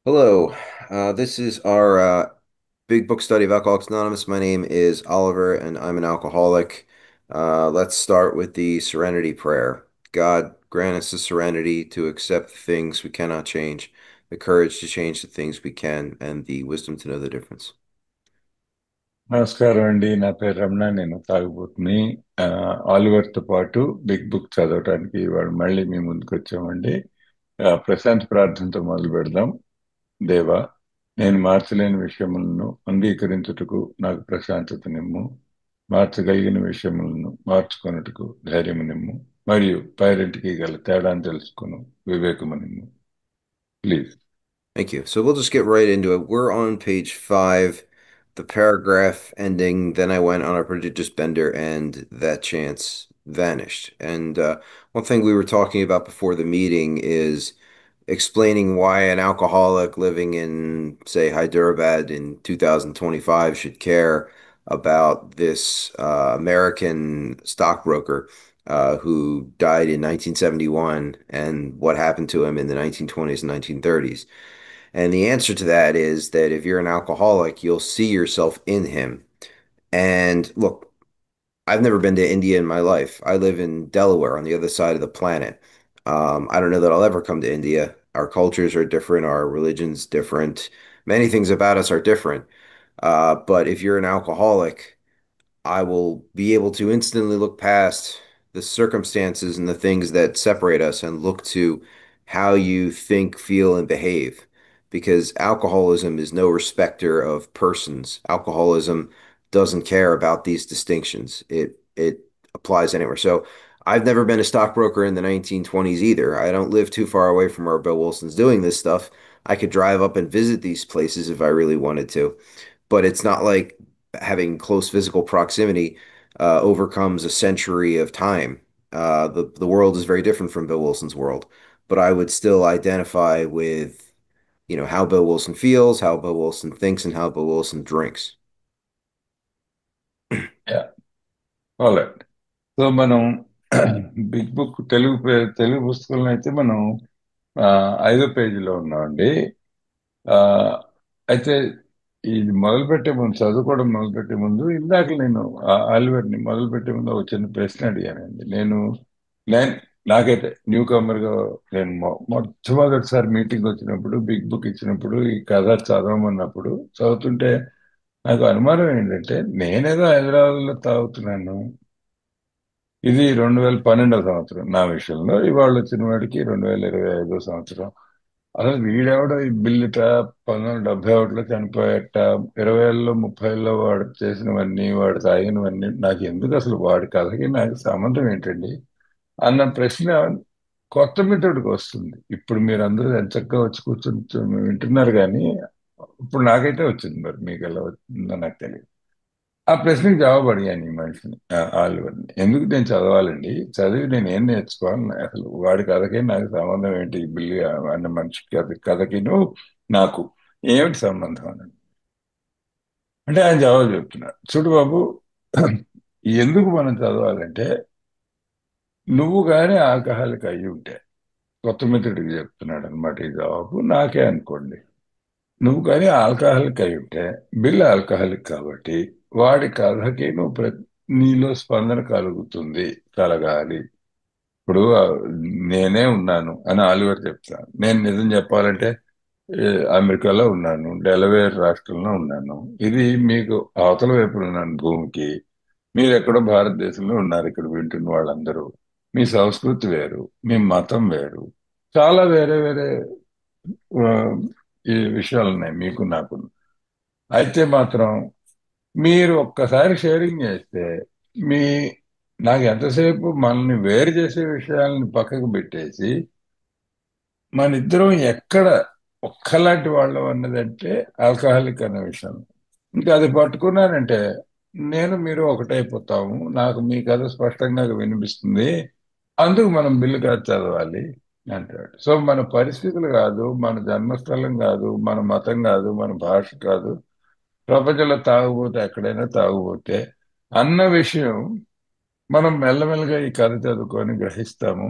Hello. This is our big book study of Alcoholics Anonymous. My name is Oliver, and I'm an alcoholic. Let's start with the Serenity Prayer. God, grant us the serenity to accept the things we cannot change, the courage to change the things we can, and the wisdom to know the difference. నమస్కారం అండి. నా పేరు రమణ. నేను తాగుబోతుని. ఆ, ఆలివర్తో పాటు big book చదవటానికి ఇవాళ మళ్ళీ మీ ముందుకు వచ్చామండి. ప్రశాంత్ ప్రార్థనతో మొదలు పెడదాం. దేవా, నేను మార్చలేని విషయములను అంగీకరించుటకు నాకు ప్రశాంతతనిమ్ము. మార్చగలిగిన విషయములను మార్చుకొనుటకు ధైర్యము నిమ్ము. మరియు పైరింటికి గల తేడాను తెలుసుకును వివేకము నిమ్ము. Please. Thank you. So we'll just get right into it. We're on page 5, the paragraph ending. Then I went on a prodigious bender, and that chance vanished. And one thing we were talking about before the meeting is explaining why an alcoholic living in, say, Hyderabad in 2025 should care about this American stockbroker who died in 1971 and what happened to him in the 1920s and 1930s. And the answer to that is that if you're an alcoholic, you'll see yourself in him. And look, I've never been to India in my life. I live in Delaware on the other side of the planet. I don't know that I'll ever come to India. Our cultures are different, our religion's different. Many things about us are different. But if you're an alcoholic, I will be able to instantly look past the circumstances and the things that separate us and look to how you think, feel, and behave. Because alcoholism is no respecter of persons. Alcoholism doesn't care about these distinctions. It applies anywhere. So I've never been a stockbroker in the 1920s either. I don't live too far away from where Bill Wilson's doing this stuff. I could drive up and visit these places if I really wanted to, but it's not like having close physical proximity overcomes a century of time. The world is very different from Bill Wilson's world, but I would still identify with, how Bill Wilson feels, how Bill Wilson thinks, and how Bill Wilson drinks. All right. So మనం big book Telugu పుస్తకంలో అయితే మనం ఆ, 5వ పేజీలో ఉన్నామండి. ఆ, అయితే ఇది మొదలుపెట్టే ముందు, చదువుకోవడం మొదలుపెట్టే ముందు, ఇందాక నేను ఆలివర్ని మొదలుపెట్టే ముందు ఒక చిన్న ప్రశ్న అడిగానండి. నేను నాకైతే న్యూ కమర్ గా నేను మొట్టమొదటిసారి మీటింగ్ వచ్చినప్పుడు, బిగ్ బుక్ ఇచ్చినప్పుడు, ఈ కథ చదవమన్నప్పుడు చదువుతుంటే నాకు అనుమానం ఏంటంటే, నేనేదో హైదరాబాద్ లో తాగుతున్నాను. ఇది 2012వ సంవత్సరం నా విషయంలో. ఇవాళ వచ్చిన వాడికి 2025వ సంవత్సరం. అసలు వీడెవడో ఈ బిల్లుట 1971లో చనిపోయేట, 20లో 30లో వాడు చేసినవన్నీ, వాడు తాగినవన్నీ నాకు ఎందుకు, అసలు వాడి కథకి నాకు సంబంధం ఏంటండి అన్న ప్రశ్న కొత్త మిత్రుడికి వస్తుంది. ఇప్పుడు మీరందరూ ఎంచక్కా వచ్చి కూర్చొని వింటున్నారు, కానీ ఇప్పుడు నాకైతే వచ్చింది. మరి మీకు ఎలా వచ్చిందో నాకు తెలియదు. ఆ ప్రశ్నకి జవాబు అడిగాను ఈ మనిషిని, ఆలివర్ని. ఎందుకు నేను చదవాలండి, చదివి నేను ఏం నేర్చుకోవాలి, అసలు వాడి కథకి నాకు సంబంధం ఏంటి, ఈ బిల్లి అన్న మనిషి కథకిను నాకు ఏమిటి సంబంధం అని. అంటే ఆయన జవాబు చెప్తున్నాడు. చూడు బాబు, ఎందుకు మనం చదవాలంటే, నువ్వు కానీ ఆల్కహాలిక్ అయ్యి ఉంటే, కొత్త మిత్రుడికి చెప్తున్నాడు అనమాట ఈ జవాబు, నాకే అనుకోండి. నువ్వు కానీ ఆల్కహాలిక్ అయి ఉంటే, బిల్ ఆల్కహాలిక్ కాబట్టి వాడి కథకి నీలో స్పందన కలుగుతుంది, కలగాలి. ఇప్పుడు నేనే ఉన్నాను అని ఆలివర్ చెప్తాను. నేను నిజం చెప్పాలంటే ఏ, అమెరికాలో ఉన్నాను, డెలవేర్ రాష్ట్రంలో ఉన్నాను. ఇది మీకు అవతల వైపున ఉన్నాను భూమికి. మీరు ఎక్కడో భారతదేశంలో ఉన్నారు, ఇక్కడ వింటున్న వాళ్ళందరూ. మీ సంస్కృతి వేరు, మీ మతం వేరు, చాలా వేరే వేరే ఆ, ఈ విషయాలు ఉన్నాయి మీకు నాకు. అయితే మాత్రం మీరు ఒక్కసారి షేరింగ్ చేస్తే, మీ నాకు ఎంతసేపు మనల్ని వేరు చేసే విషయాలను పక్కకు పెట్టేసి, మన ఇద్దరం ఎక్కడ ఒక్కలాంటి వాళ్ళం అన్నదంటే ఆల్కహాలిక్ అనే విషయం. ఇంకా అది పట్టుకున్నానంటే నేను మీరు ఒకటైపోతాము. నాకు మీ కథ స్పష్టంగా వినిపిస్తుంది. అందుకు మనం బిల్లు కాదు చదవాలి అంటాడు. సో మన పరిస్థితులు కాదు, మన జన్మస్థలం కాదు, మన మతం కాదు, మన భాష కాదు, ప్రపంచంలో తాగుబోతే ఎక్కడైనా తాగుబోతే అన్న విషయం మనం మెల్లమెల్లగా ఈ కథ చదువుకొని గ్రహిస్తాము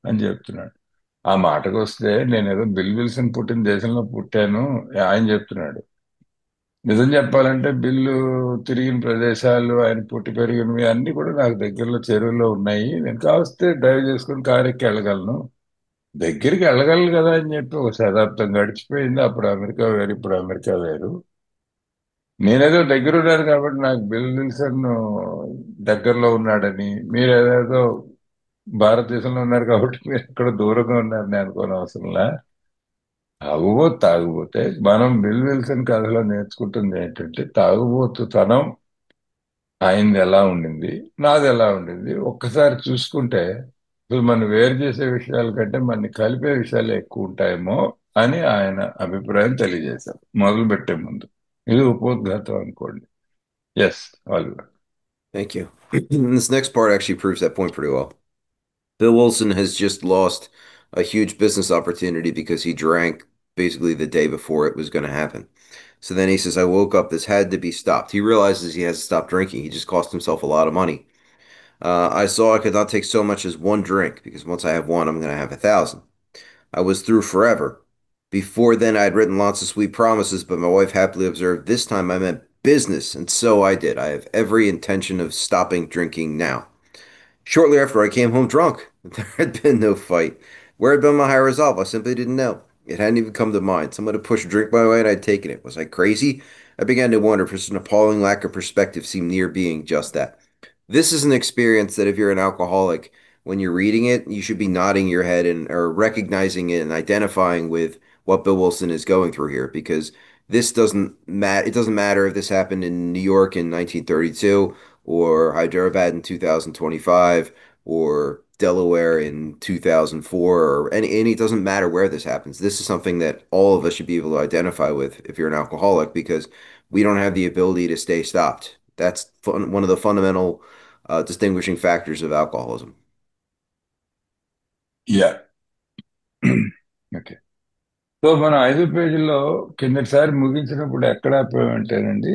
అని చెప్తున్నాడు. ఆ మాటకు వస్తే నేనేదో బిల్ విల్సన్ పుట్టిన దేశంలో పుట్టాను ఆయన చెప్తున్నాడు. నిజం చెప్పాలంటే బిల్లు తిరిగిన ప్రదేశాలు, ఆయన పుట్టి పెరిగినవి అన్ని కూడా నాకు దగ్గరలో చెరువులో ఉన్నాయి. నేను కావస్తే డ్రైవ్ చేసుకుని కారు ఎక్కి వెళ్ళగలను. దగ్గరికి వెళ్ళగలను కదా అని చెప్పి ఒక శతాబ్దం గడిచిపోయింది. అప్పుడు అమెరికా వేరు, ఇప్పుడు అమెరికా వేరు. నేనేదో దగ్గర ఉన్నాను కాబట్టి నాకు బిల్ విల్సన్ దగ్గరలో ఉన్నాడని, మీరేదో భారతదేశంలో ఉన్నారు కాబట్టి మీరు ఎక్కడ దూరంగా ఉన్నారని అనుకోని అవసరంలా. తాగుబోతే మనం బిల్ విల్సన్ కథలో నేర్చుకుంటుంది ఏంటంటే తాగుబోతుతనం ఆయనది ఎలా ఉండింది, నాది ఎలా ఉండింది ఒక్కసారి చూసుకుంటే అసలు మనం వేరు చేసే విషయాల కంటే మన కలిపే విషయాలు ఎక్కువ ఉంటాయేమో అని ఆయన అభిప్రాయం తెలియజేశారు మొదలు పెట్టే ముందు. ఇది ఉపోద్ఘాతం అనుకోండి. ఎస్, వాళ్ళు. Thank you. This next part actually proves that point pretty well. Bill Wilson has just lost a huge business opportunity because he drank basically the day before it was going to happen. So then he says, I woke up, this had to be stopped. He realizes he has to stop drinking. He just cost himself a lot of money. I saw I could not take so much as one drink because once I have one, I'm going to have 1,000. I was through forever. Before then, I had written lots of sweet promises, but my wife happily observed this time I meant business, and so I did. I have every intention of stopping drinking now. Shortly after, I came home drunk. There had been no fight. Where had been my high resolve? I simply didn't know. It hadn't even come to mind. Someone had pushed a drink my way and I'd taken it. Was I crazy? I began to wonder if such an appalling lack of perspective seemed near being just that. This is an experience that if you're an alcoholic, when you're reading it, you should be nodding your head and or recognizing it and identifying with what Bill Wilson is going through here because this doesn't matter. It doesn't matter if this happened in New York in 1932 or Hyderabad in 2025 or Delaware in 2004 or any it doesn't matter where this happens. This is something that all of us should be able to identify with if you're an alcoholic because we don't have the ability to stay stopped. That's one of the fundamental distinguishing factors of alcoholism. Yeah. Okay. So మనం 5 పేజీల్లో కిందటిసారి ముగించినప్పుడు ఎక్కడ ఆపామంటేనండి,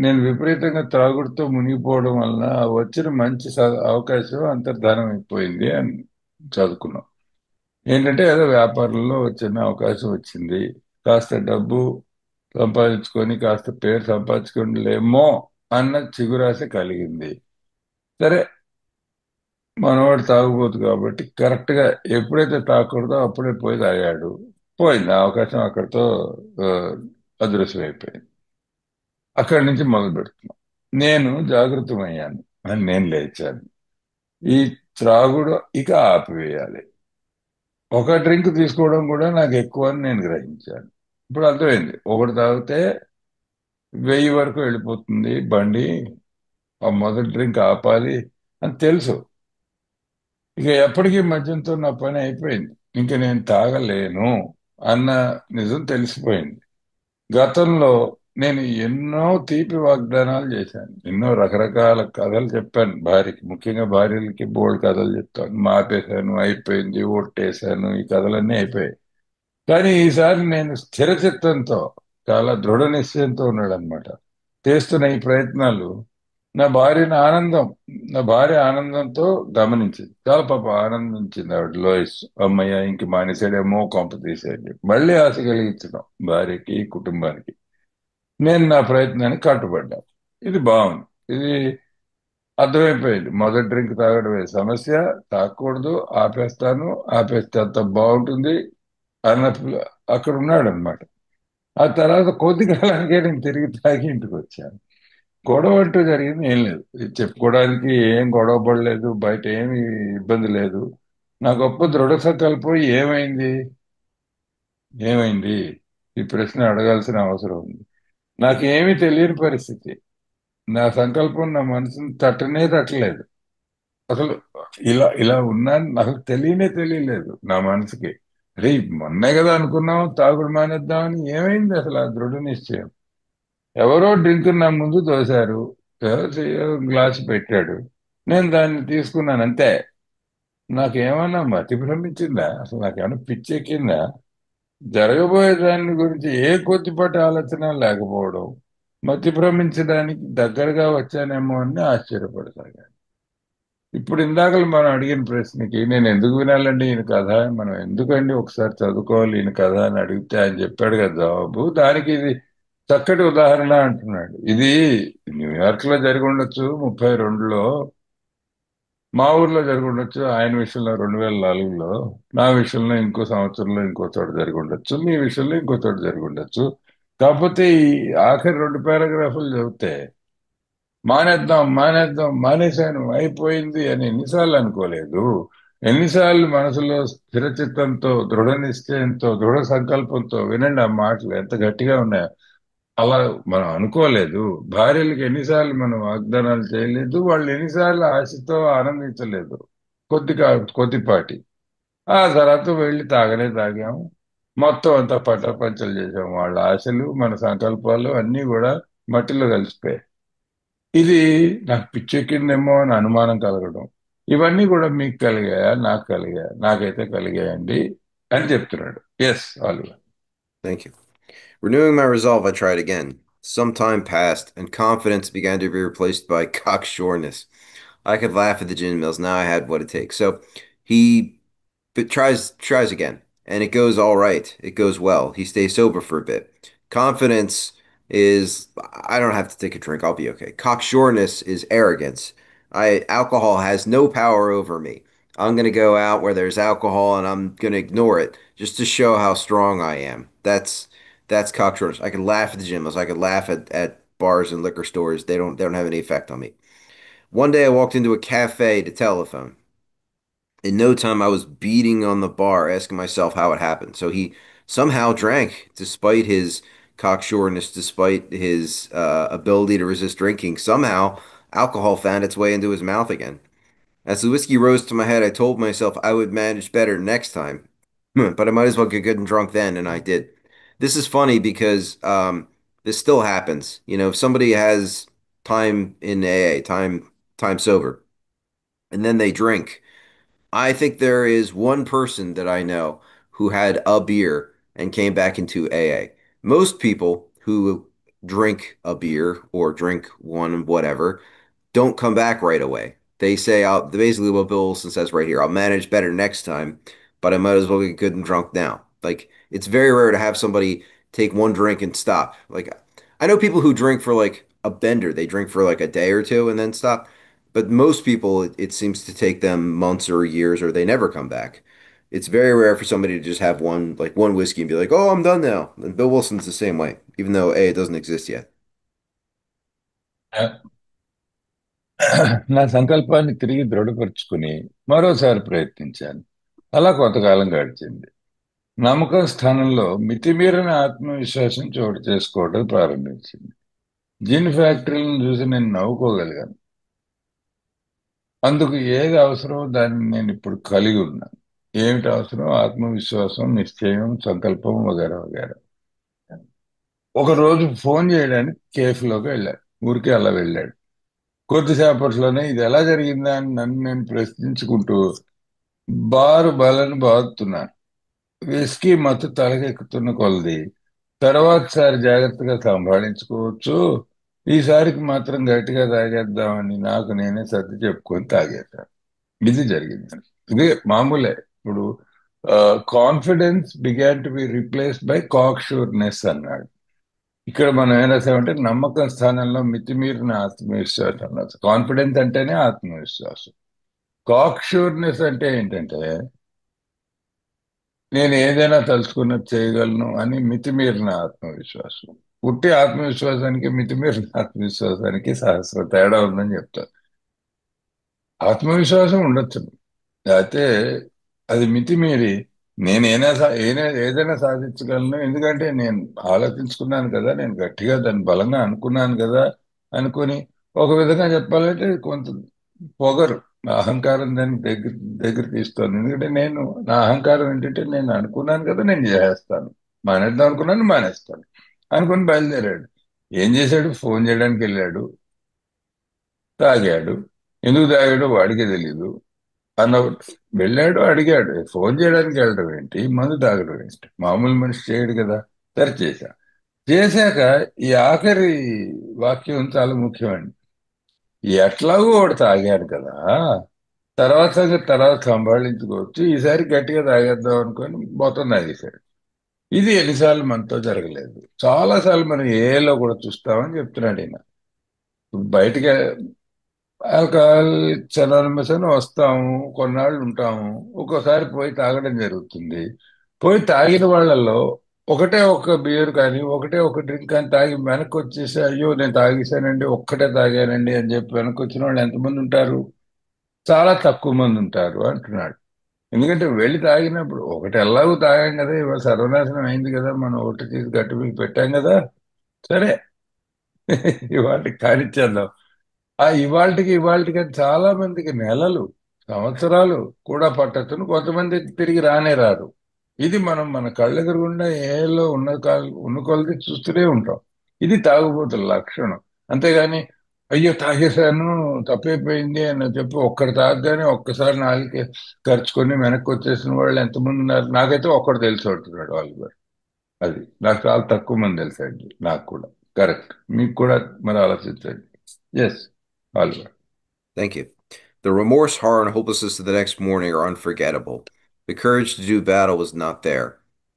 నేను విపరీతంగా త్రాగుడుతో మునిగిపోవడం వలన వచ్చిన మంచి అవకాశం అంతర్ధానం అయిపోయింది అని చదువుకున్నాం. ఏంటంటే ఏదో వ్యాపారంలో చిన్న అవకాశం వచ్చింది, కాస్త డబ్బు సంపాదించుకొని కాస్త పేరు సంపాదించుకోలేమో అన్న చిగురాశ కలిగింది. సరే, మనవాడు తాగుబోతు కాబట్టి కరెక్ట్ గా ఎప్పుడైతే తాగకూడదో అప్పుడే పోయి తాగాడు. పోయింది ఆ అవకాశం అక్కడితో. ఆ, అదృశ్యం అయిపోయింది. అక్కడి నుంచి మొదలు పెడుతున్నాం. నేను జాగృతమయ్యాను అని నేను లేచాను. ఈ త్రాగుడు ఇక ఆపివేయాలి. ఒక డ్రింక్ తీసుకోవడం కూడా నాకు ఎక్కువ అని నేను గ్రహించాను. ఇప్పుడు అర్థమైంది, ఒకటి తాగితే 1000 వరకు వెళ్ళిపోతుంది బండి. ఆ మొదటి డ్రింక్ ఆపాలి అని తెలుసు. ఇక ఎప్పటికీ మద్యంతో నా పని అయిపోయింది. ఇంక నేను తాగలేను అన్న నిజం తెలిసిపోయింది. గతంలో నేను ఎన్నో తీపి వాగ్దానాలు చేశాను, ఎన్నో రకరకాల కథలు చెప్పాను భార్యకి, ముఖ్యంగా భార్యలకి బోల్డ్ కథలు చెప్తాను. మాపేశాను, అయిపోయింది, ఒట్టేశాను, ఈ కథలన్నీ అయిపోయాయి. కానీ ఈసారి నేను స్థిర చిత్తంతో, చాలా దృఢ నిశ్చయంతో ఉన్నాడు అనమాట. చేస్తున్న ఈ ప్రయత్నాలు నా భార్య ఆనందంతో గమనించింది. చాలా పాప ఆనందించింది ఆవిడ. లోయస్, అమ్మయ్య ఇంక మానేసాడేమో కొంప తీసేయండి. మళ్ళీ ఆశ కలిగించడం భార్యకి, కుటుంబానికి. నేను నా ప్రయత్నానికి కట్టుబడ్డాను. ఇది బాగుంది. ఇది అర్థమైపోయింది. మొదటి డ్రింక్ తాగడమే సమస్య, తాగకూడదు, ఆపేస్తాను, ఆపేస్తే అంత బాగుంటుంది అన్నట్లు అక్కడ ఉన్నాడు అనమాట. ఆ తర్వాత కొద్ది కాలానికే నేను తిరిగి తాగి ఇంటికి వచ్చాను. గొడవ అంటూ జరిగింది ఏం లేదు. ఇది చెప్పుకోవడానికి ఏం గొడవ పడలేదు, బయట ఏమి ఇబ్బంది లేదు. నా గొప్ప దృఢ సంకల్పం ఏమైంది? ఏమైంది? ఈ ప్రశ్న అడగాల్సిన అవసరం ఉంది. నాకేమీ తెలియని పరిస్థితి. నా సంకల్పం నా మనసుని తట్టనే తట్టలేదు. అసలు ఇలా ఇలా ఉన్నాను నాకు తెలియలేదు నా మనసుకి. అరే మొన్నే కదా అనుకున్నాం తాగుడు మానేద్దామని, ఏమైంది అసలు ఆ దృఢ నిశ్చయం? ఎవరో డ్రింక్ నా ముందు తోశారు, ఎవరో గ్లాస్ పెట్టాడు, నేను దాన్ని తీసుకున్నాను అంతే. నాకేమన్నా మతి భ్రమించిందా? అసలు నాకేమన్నా పిచ్చెక్కిందా? జరగబోయే దాని గురించి ఏ కొద్దిపాటి ఆలోచన లేకపోవడం, మతి భ్రమించడానికి దగ్గరగా వచ్చానేమో అని ఆశ్చర్యపడసాగాను. ఇప్పుడు ఇందాకలు మనం అడిగిన ప్రశ్నకి నేను ఎందుకు వినాలండి ఈయన కథ, మనం ఎందుకండి ఒకసారి చదువుకోవాలి ఈయన కథ అని అడిగితే ఆయన చెప్పాడు కదా జవాబు. దానికి ఇది చక్కటి ఉదాహరణ అంటున్నాడు. ఇది న్యూయార్క్ లో జరిగి ఉండొచ్చు 32లో, మా ఊర్లో జరిగి ఉండొచ్చు, ఆయన విషయంలో 2004లో, నా విషయంలో ఇంకో సంవత్సరంలో ఇంకో చోట జరిగి ఉండొచ్చు, మీ విషయంలో ఇంకో చోట జరిగి ఉండొచ్చు. కాకపోతే ఈ ఆఖరి రెండు పారాగ్రాఫ్లు చదివితే మానేద్దాం మానేద్దాం మానేశాను అయిపోయింది అని ఎన్నిసార్లు అనుకోలేదు. ఎన్నిసార్లు మనసులో స్థిరచిత్తంతో, దృఢ నిశ్చయంతో, దృఢ సంకల్పంతో వినండి ఆ మాటలు ఎంత గట్టిగా ఉన్నాయో. అలా మనం అనుకోలేదు. భార్యలకు ఎన్నిసార్లు మనం వాగ్దానాలు చేయలేదు, వాళ్ళు ఎన్నిసార్లు ఆశతో ఆనందించలేదు. కొద్దిపాటి ఆ తర్వాత వెళ్ళి తాగనే తాగాము. మొత్తం అంతా పటాపంచలు చేసాం. వాళ్ళ ఆశలు మన సంకల్పాలు అన్నీ కూడా మట్టిలో కలిసిపోయాయి. ఇది నాకు పిచ్చెక్కిందేమో అని అనుమానం కలగడం, ఇవన్నీ కూడా మీకు కలిగాయా, నాకు కలిగాయా? నాకైతే కలిగాయండి అని చెప్తున్నాడు. Yes Oliver. Thank you. Renewing my resolve, I tried again. Some time passed, and confidence began to be replaced by cocksureness. I could laugh at the gin mills. Now I had what it takes. So he tries again, and it goes all right. It goes well. He stays sober for a bit. Confidence is I don't have to take a drink. I'll be okay. Cocksureness is arrogance. I Alcohol has no power over me. I'm gonna go out where there's alcohol and I'm gonna ignore it just to show how strong I am. That's cocksureness. I can laugh at the gym. I could laugh at bars and liquor stores. They don't have any effect on me. One day I walked into a cafe to telephone. In no time, I was beating on the bar, asking myself how it happened. So he somehow drank, despite his cocksureness, despite his ability to resist drinking. Somehow, alcohol found its way into his mouth again. As the whiskey rose to my head, I told myself I would manage better next time. But I might as well get good and drunk then, and I did. This is funny because this still happens. You know, if somebody has time in AA, time sober, and then they drink. I think there is one person that I know who had a beer and came back into AA. Most people who drink a beer or drink one, whatever, don't come back right away. They say, I'll basically what Bill Wilson says right here, I'll manage better next time, but I might as well get good and drunk now. Like, it's very rare to have somebody take one drink and stop. Like, I know people who drink for like a bender, they drink for like a day or two and then stop. But most people, it seems to take them months or years or they never come back. It's very rare for somebody to just have one whiskey and be like, oh, I'm done now. And Bill Wilson's the same way, even though A, it doesn't exist yet. నా సంకల్పాన్ని తిరిగి దృఢపరుచుకుని మరోసారి ప్రయత్నించాను. అలా కొంతకాలం గడిచింది. నమ్మకం స్థానంలో మితిమీరిన ఆత్మవిశ్వాసం చోటు చేసుకోవడం ప్రారంభించింది. జిన్ ఫ్యాక్టరీలను చూసి నేను నవ్వుకోగలిగాను. అందుకు ఏది అవసరమో దాన్ని నేను ఇప్పుడు కలిగి ఉన్నాను. ఏమిటి అవసరం? ఆత్మవిశ్వాసం, నిశ్చయం, సంకల్పం వగేరా వగేరా. ఒక రోజు ఫోన్ చేయడానికి కేఫ్లోకి వెళ్ళాడు. ఊరికే అలా వెళ్ళాడు. కొద్దిసేపట్లోనే ఇది ఎలా జరిగిందా అని నన్ను నేను ప్రశ్నించుకుంటూ బారు బలను బాదుతున్నాను. విస్కీ మత్తు తలకెక్కుతున్న కొలది తర్వాతసారి జాగ్రత్తగా సంభాళించుకోవచ్చు, ఈసారికి మాత్రం గట్టిగా తాగేద్దామని నాకు నేనే సర్ది చెప్పుకొని తాగేశాను. ఇది జరిగింది. ఇది మామూలే. ఇప్పుడు confidence began to be replaced by cocksureness అన్నాడు. ఇక్కడ మనం ఏం రాసామంటే నమ్మకం స్థానంలో మితిమీరిన ఆత్మవిశ్వాసం అన్నారు. కాన్ఫిడెన్స్ అంటేనే ఆత్మవిశ్వాసం. కాక్షూర్నెస్ అంటే ఏంటంటే నేను ఏదైనా తలుచుకున్నది చేయగలను అని మితిమీరిన ఆత్మవిశ్వాసం. పుట్టి ఆత్మవిశ్వాసానికి మితిమీరిన ఆత్మవిశ్వాసానికి సహస్ర తేడా ఉందని చెప్తారు. ఆత్మవిశ్వాసం ఉండొచ్చు, అయితే అది మితిమీరి ఏదైనా సాధించగలను, ఎందుకంటే నేను ఆలోచించుకున్నాను కదా, నేను గట్టిగా దాన్ని బలంగా అనుకున్నాను కదా అనుకుని, ఒక విధంగా చెప్పాలంటే కొంత పొగరు, అహంకారం దాన్ని దగ్గర తీస్తుంది. ఎందుకంటే నా అహంకారం ఏంటంటే నేను అనుకున్నాను కదా, నేను చేసేస్తాను, మానేద్దాం అనుకున్నాను మానేస్తాను అనుకుని బయలుదేరాడు. ఏం చేశాడు? ఫోన్ చేయడానికి వెళ్ళాడు, తాగాడు. ఎందుకు తాగాడో వాడికే తెలీదు. అన్న వెళ్ళాడు, అడిగాడు. ఫోన్ చేయడానికి వెళ్ళడం ఏంటి, మందు తాగడం ఏంటి, మామూలు మనిషి చేయడు కదా. సరే చేశాక ఈ ఆఖరి వాక్యం చాలా ముఖ్యమండి. ఎట్లాగో వాడు తాగాడు కదా, తర్వాత సంగతి తర్వాత సంభాళించుకోవచ్చు. ఈసారి గట్టిగా తాగేద్దాం అనుకొని మొత్తం తాగేశాడు. ఇది ఎన్నిసార్లు మనతో జరగలేదు. చాలా సార్లు మనం ఏలో కూడా చూస్తామని చెప్తున్నాడు ఈయన. బయటికి ఆల్కహాల్ అనానిమస్ అని వస్తాము, కొన్నాళ్ళు ఉంటాము, ఒక్కోసారి పోయి తాగడం జరుగుతుంది. పోయి తాగిన వాళ్ళల్లో ఒకటే ఒక బియర్ కానీ ఒకటే ఒక డ్రింక్ కానీ తాగి వెనక్కి వచ్చేసి అయ్యో నేను తాగేశానండి, ఒక్కటే తాగానండి అని చెప్పి వెనక్కి వచ్చిన వాళ్ళు ఎంతమంది ఉంటారు? చాలా తక్కువ మంది ఉంటారు అంటున్నాడు. ఎందుకంటే వెళ్ళి తాగినప్పుడు ఒకటి ఎలాగూ తాగాం కదా, ఇవాళ సర్వనాశనం అయింది కదా, మనం ఒకటి తీసి గట్టు మీద పెట్టాం కదా, సరే ఇవాళ కానిచ్చేద్దాం. ఆ ఇవాళకి ఇవాళకి అని చాలా మందికి నెలలు, సంవత్సరాలు కూడా పట్టొచ్చును, కొంతమంది తిరిగి రానే రారు. ఇది మనం మన కళ్ళెదురుగుండా ఏలో ఉన్న కొలది చూస్తూనే ఉంటాం. ఇది తాగుబోతుల లక్షణం. అంతేగాని అయ్యో తాగేశాను, తప్పైపోయింది అని చెప్పి ఒక్కడు తాగగానే ఒక్కసారి నాలుగే ఖర్చుకొని వెనక్కి వచ్చేసిన వాళ్ళు ఎంతమంది ఉన్నారు? నాకైతే ఒక్కడు తెలిసి ఉంటున్నాడు వాళ్ళు. అది నాకు చాలా తక్కువ మంది తెలుసండి, నాకు కూడా. కరెక్ట్, మీకు కూడా మరి ఆలోచించండి. ఎస్, వాళ్ళు. Thank you. The remorse, horror, and hopelessness of the next morning are unforgettable. The courage to do battle was not there.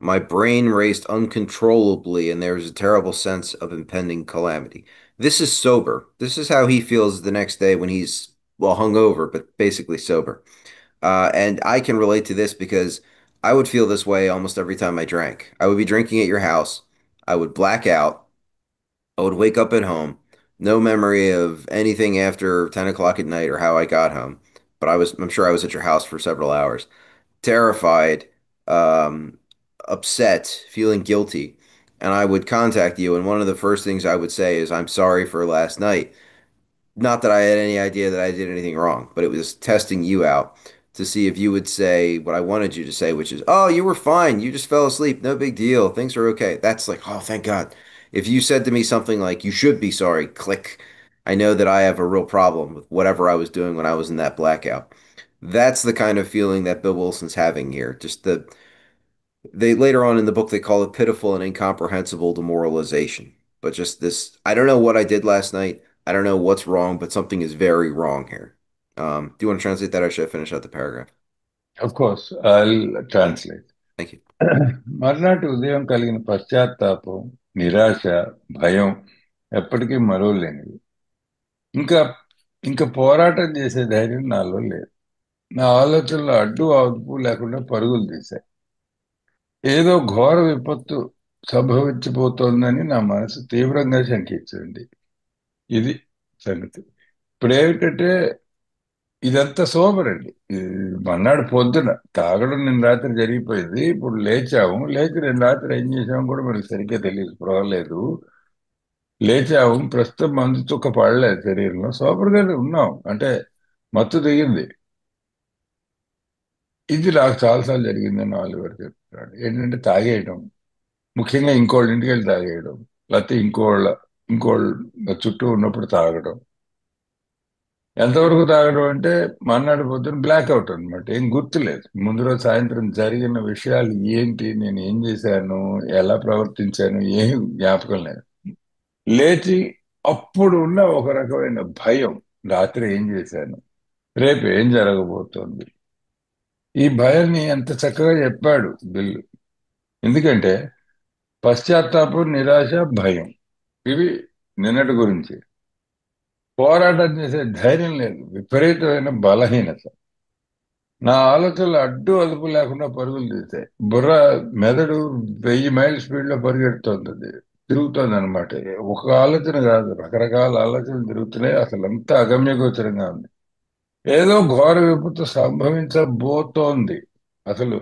My brain raced uncontrollably, and there was a terrible sense of impending calamity. This is sober. This is how he feels the next day when he's, well, hungover, but basically sober. And I can relate to this because I would feel this way almost every time I drank. I would be drinking at your house. I would black out. I would wake up at home, no memory of anything after 10 o'clock at night or how I got home. But I'm sure I was at your house for several hours, terrified, um, upset, feeling guilty. And I would contact you. And one of the first things I would say is, I'm sorry for last night. Not that I had any idea that I did anything wrong, but it was testing you out to see if you would say what I wanted you to say, which is, "Oh, you were fine. You just fell asleep. No big deal. Things are okay." That's like, "Oh, thank God." If you said to me something like, "You should be sorry," click, I know that I have a real problem with whatever I was doing when I was in that blackout. That's the kind of feeling that Bill Wilson's having here. Just they later on in the book they call it pitiful and incomprehensible demoralization. But just this, I don't know what I did last night. I don't know what's wrong, but something is very wrong here. Do you want to translate that, or should I finish out the paragraph? Of course I translate. Thank you. మర్నాటి ఉదయం కలిగిన పశ్చాత్తాపం, నిరాశ, భయం ఎప్పటికీ మరువలేనివి. ఇంకా ఇంకా పోరాటం చేసే ధైర్యం నాలో లేదు. నా ఆలోచనలు అడ్డు అదుపు లేకుండా పరుగులు తీశాయి. ఏదో ఘోర విపత్తు సంభవించబోతోందని నా మనసు తీవ్రంగా శంకించింది. ఇది సంగతి. ఇప్పుడు ఏమిటంటే ఇదంతా సోబర్ అండి. మన్నాడు పొద్దున తాగడం నిన్న రాత్రి జరిగిపోయింది. ఇప్పుడు లేచాము, లేచి నిన్న రాత్రి ఏం చేసాము కూడా మనకి సరిగ్గా తెలియదు, పర్వాలేదు. లేచాము, ప్రస్తుతం మందు చుక్క పడలేదు శరీరంలో, సోబర్గానే ఉన్నాం. అంటే మత్తు దిగింది. ఇది నాకు చాలాసార్లు జరిగిందని ఆలివర్ చెప్తున్నాడు. ఏంటంటే తాగేయడం, ముఖ్యంగా ఇంకోళ్ళ ఇంటికి వెళ్ళి తాగేయడం, లేకపోతే ఇంకోళ్ళ చుట్టూ ఉన్నప్పుడు తాగడం. ఎంతవరకు తాగడం అంటే మర్నాడు పొద్దున్న బ్లాక్ అవుట్ అనమాట, ఏం గుర్తులేదు. ముందు రోజు సాయంత్రం జరిగిన విషయాలు ఏంటి, నేను ఏం చేశాను, ఎలా ప్రవర్తించాను, ఏం జ్ఞాపకం లేదు. లేచి అప్పుడు ఉన్న ఒక రకమైన భయం, రాత్రి ఏం చేశాను, రేపు ఏం జరగబోతోంది. ఈ భయాన్ని ఎంత చక్కగా చెప్పాడు బిల్లు. ఎందుకంటే పశ్చాత్తాపం, నిరాశ, భయం, ఇవి నిన్నటి గురించి. పోరాటం చేసే ధైర్యం లేదు, విపరీతమైన బలహీనత. నా ఆలోచనలు అడ్డు అదుపు లేకుండా పరుగులు తీస్తాయి. మెదడు 1000 మైళ్ళ స్పీడ్ లో పరిగెడుతోంది, తిరుగుతోంది అనమాట. ఒక ఆలోచన కాదు, రకరకాల ఆలోచనలు తిరుగుతున్నాయి. అసలు అంతా అగమ్యగోచరంగా ఉంది. ఏదో ఘోర విపత్తు సంభవించబోతోంది. అసలు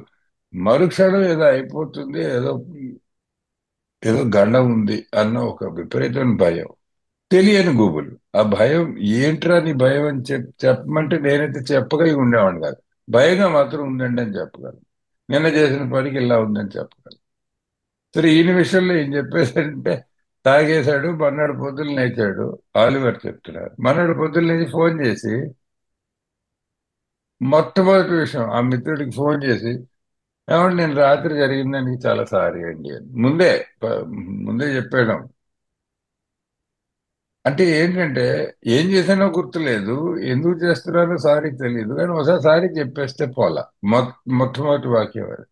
మరుక్షణం ఏదో అయిపోతుంది, ఏదో ఏదో గండం ఉంది అన్న ఒక విపరీతమైన భయం, తెలియని గూగుల్. ఆ భయం ఏంట్రా నీ భయం అని చెప్పమంటే నేనైతే చెప్పగలిగి ఉండేవాడిని కాదు. భయంగా మాత్రం ఉందండి అని చెప్పగలను. నిన్న చేసిన పనికి ఇలా ఉందని చెప్పగలను. సరే, ఈయన విషయంలో ఏం చెప్పేశాడంటే తాగేశాడు, మన్నాడు పొద్దున్న లేచాడు. ఆలివర్ చెప్తున్నారు, మన్నాడు పొద్దున్న లేచి ఫోన్ చేసి, మొట్టమొదటి విషయం ఆ మిత్రుడికి ఫోన్ చేసి, ఏమంటే నేను రాత్రి జరిగిందానికి చాలా సారీ అండి అని. ముందే చెప్పాడు. ముందే చెప్పేయడం. అంటే ఏంటంటే ఏం చేశానో గుర్తులేదు, ఎందుకు చేస్తున్నారో సారీ తెలియదు, కానీ ఒకసారి సారీ చెప్పేస్తే పోలా. మొట్టమొదటి వాక్యం అది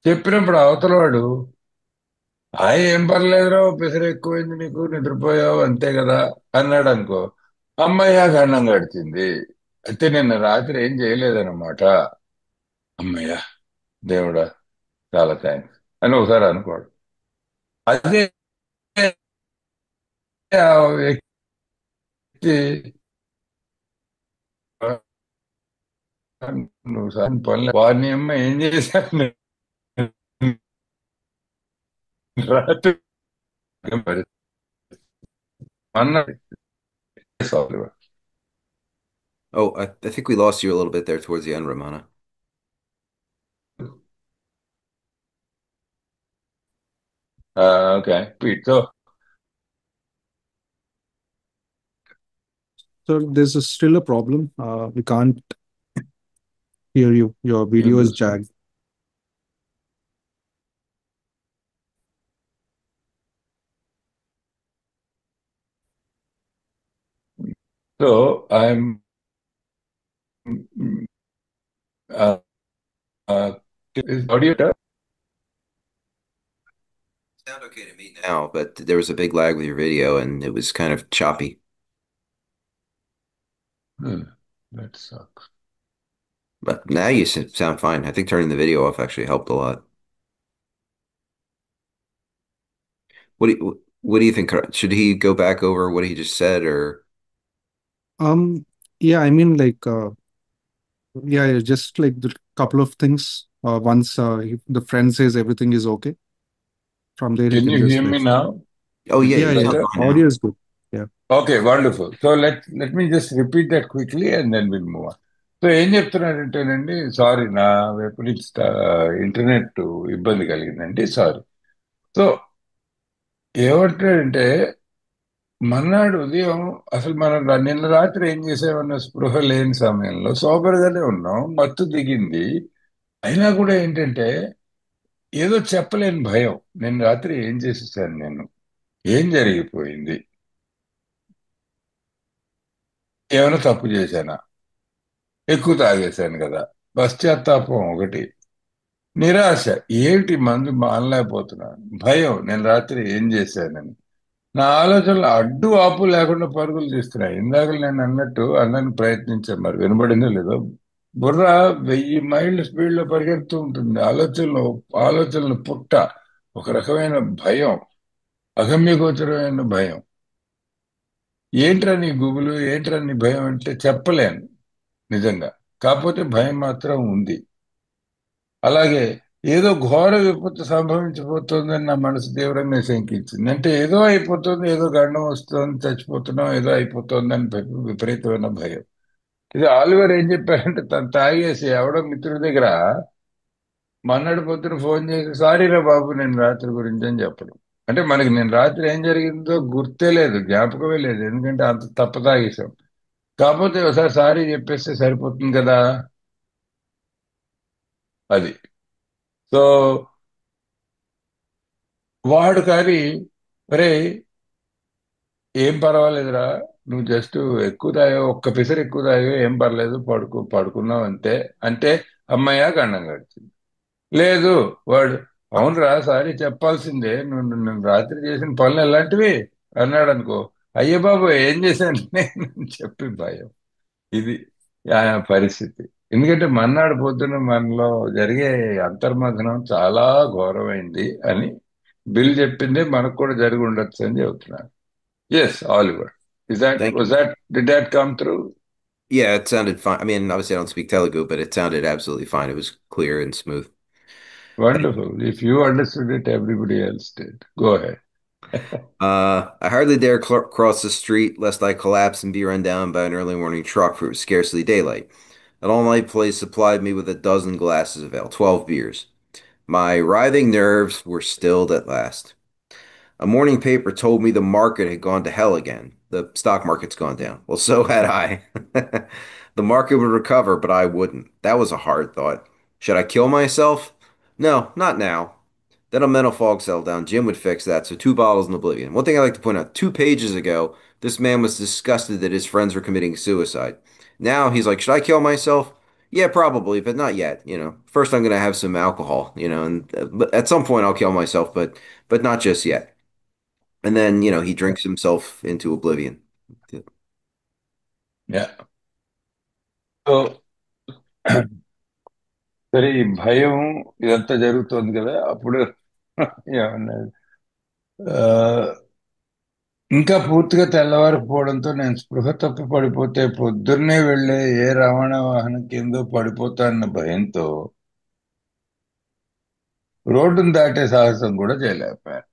చెప్పినప్పుడు అవతల వాడు ఏం పర్లేదురా, పెసరు ఎక్కువైంది నీకు, నిద్రపోయావు అంతే కదా అన్నాడు అనుకో, అమ్మయ్య గండం గడిచింది. అయితే నిన్న రాత్రి ఏం చేయలేదన్నమాట. అమ్మయ్య దేవుడా, చాలా థ్యాంక్స్ అని ఒకసారి అనుకోడు. అదే ఆ వ్యక్తి నువ్వు సార్ పనులు వారిని అమ్మ ఏం చేశాను రాత్రి మరి అన్నది. Oh, I think we lost you a little bit there towards the end, Ramona. Okay, Pete. So, So still a problem. We can't hear you. Your you video is do. jagged. So I'm uh, uh, is audio better? Sound okay to me now, but there was a big lag with your video and it was kind of choppy. Hmm, that sucks. But now you sound fine. I think turning the video off actually helped a lot. What do you think? Should he go back over what he just said, or Um, yeah, I mean, like, yeah, just like the couple of things. Once if the friend says everything is okay, from there he Can can you hear just like, me now? oh Is yeah, it yeah, you yeah, sound better? fine now. audio is good. Yeah. Okay, wonderful. So let me just repeat that quickly and then we'll move on. So ఏం చెప్తున్నారంటేనండి, sorry నా వైపు నుంచి internet ఇబ్బంది కలిగిందండి, sorry. So ఏమంటాడంటే మన్నాడు ఉదయం అసలు మనం నిన్న రాత్రి ఏం చేసామన్న స్పృహ లేని సమయంలో సోబర్గానే ఉన్నాం, మత్తు దిగింది. అయినా కూడా ఏంటంటే ఏదో చెప్పలేని భయం. నిన్న రాత్రి ఏం చేసేసాను నేను, ఏం జరిగిపోయింది, ఏమైనా తప్పు చేశానా, ఎక్కువ తాగేశాను కదా, పశ్చాత్తాపం ఒకటి, నిరాశ, ఏమిటి మందు మానలేకపోతున్నాను, భయం నేను రాత్రి ఏం చేశానని. నా ఆలోచనలు అడ్డు ఆపు లేకుండా పరుగులు తీస్తున్నాయి. ఇందాక నేను అన్నట్టు అన్నని ప్రయత్నించాను, మరి వినబడిందో లేదో. బుర్ర 1000 మైళ్ళ స్పీడ్లో పరిగెడుతూ ఉంటుంది. ఆలోచనలు పుట్ట, ఒక రకమైన భయం, అగమ్యగోచరమైన భయం. ఏంట్రా నీ గుబులు, ఏంట్రా నీ భయం అంటే చెప్పలేను నిజంగా. కాకపోతే భయం మాత్రం ఉంది. అలాగే ఏదో ఘోర విపత్తు సంభవించబోతోందని నా మనసు తీవ్రంగా శంకించింది. అంటే ఏదో అయిపోతుంది, ఏదో గండం వస్తుంది, చచ్చిపోతున్నాం, ఏదో అయిపోతుంది అని విపరీతమైన భయం. ఇది ఆలివర్ ఏం చెప్పారంటే, తను తాగేసి ఎవడో మిత్రుడి దగ్గర మన్నాడు పొద్దున ఫోన్ చేసి సారీ రా బాబు నేను రాత్రి గురించి అని చెప్పడం. అంటే మనకి నేను రాత్రి ఏం జరిగిందో గుర్తే లేదు, జ్ఞాపకమే లేదు, ఎందుకంటే అంత తప్ప తాగేసాం. కాకపోతే ఒకసారి సారీ చెప్పేస్తే సరిపోతుంది కదా, అది. సో వాడు కానీ, ఒరే ఏం పర్వాలేదురా, నువ్వు జస్ట్ ఎక్కువ తాగావు, ఒక్క పిసరు ఎక్కువ తాగావు, ఏం పర్లేదు, పడుకున్నావు అంతే అంటే అమ్మాయి గండం గడిచింది. లేదు, వాడు అవునరా సారీ చెప్పాల్సిందే, నువ్వు రాత్రి చేసిన పనులు ఎలాంటివి అన్నాడు అనుకో, అయ్యే బాబు ఏం చేశాను నేను అని చెప్పి భయం. ఇది ఆయన పరిస్థితి. ఎందుకంటే మన్నాడు పొద్దున్న మనలో జరిగే అంతర్మథనం చాలా ఘోరమైంది అని బిల్ చెప్పింది, మనకు కూడా జరిగి ఉండొచ్చు అని చెబుతున్నాను. Yes Oliver, Thank was you. that did that come through? Yeah, it sounded fine. I mean, obviously I don't speak Telugu, but it sounded absolutely fine. It was clear and smooth. Wonderful. If you understood it, everybody else did. Go ahead. I hardly dare cross the street lest I collapse and be run down by an early morning truck, for it was scarcely daylight. An all-night place supplied me with a dozen glasses of ale, 12 beers. My writhing nerves were stilled at last. A morning paper told me the market had gone to hell again. The stock market's gone down. Well, so had I. The market would recover, but I wouldn't. That was a hard thought. Should I kill myself? No, not now. Then a mental fog settled down. Jim would fix that. So two bottles in oblivion. One thing I like to point out, 2 pages ago, this man was disgusted that his friends were committing suicide. Now he's like, should I kill myself? Yeah, probably, but not yet. First I'm gonna have some alcohol. And but at some point I'll kill myself, but not just yet. And then he drinks himself into oblivion. Yeah. So సరే, ఈ భయం ఇదంతా జరుగుతోంది కదా అప్పుడు ఏమన్నాడు, ఆ, ఇంకా పూర్తిగా తెల్లవారిపోవడంతో నేను స్పృహ తప్పి పడిపోతే పొద్దున్నే వెళ్ళే ఏ రవాణా వాహనం కిందో పడిపోతానన్న భయంతో రోడ్డును దాటే సాహసం కూడా చేయలేకపోయాను.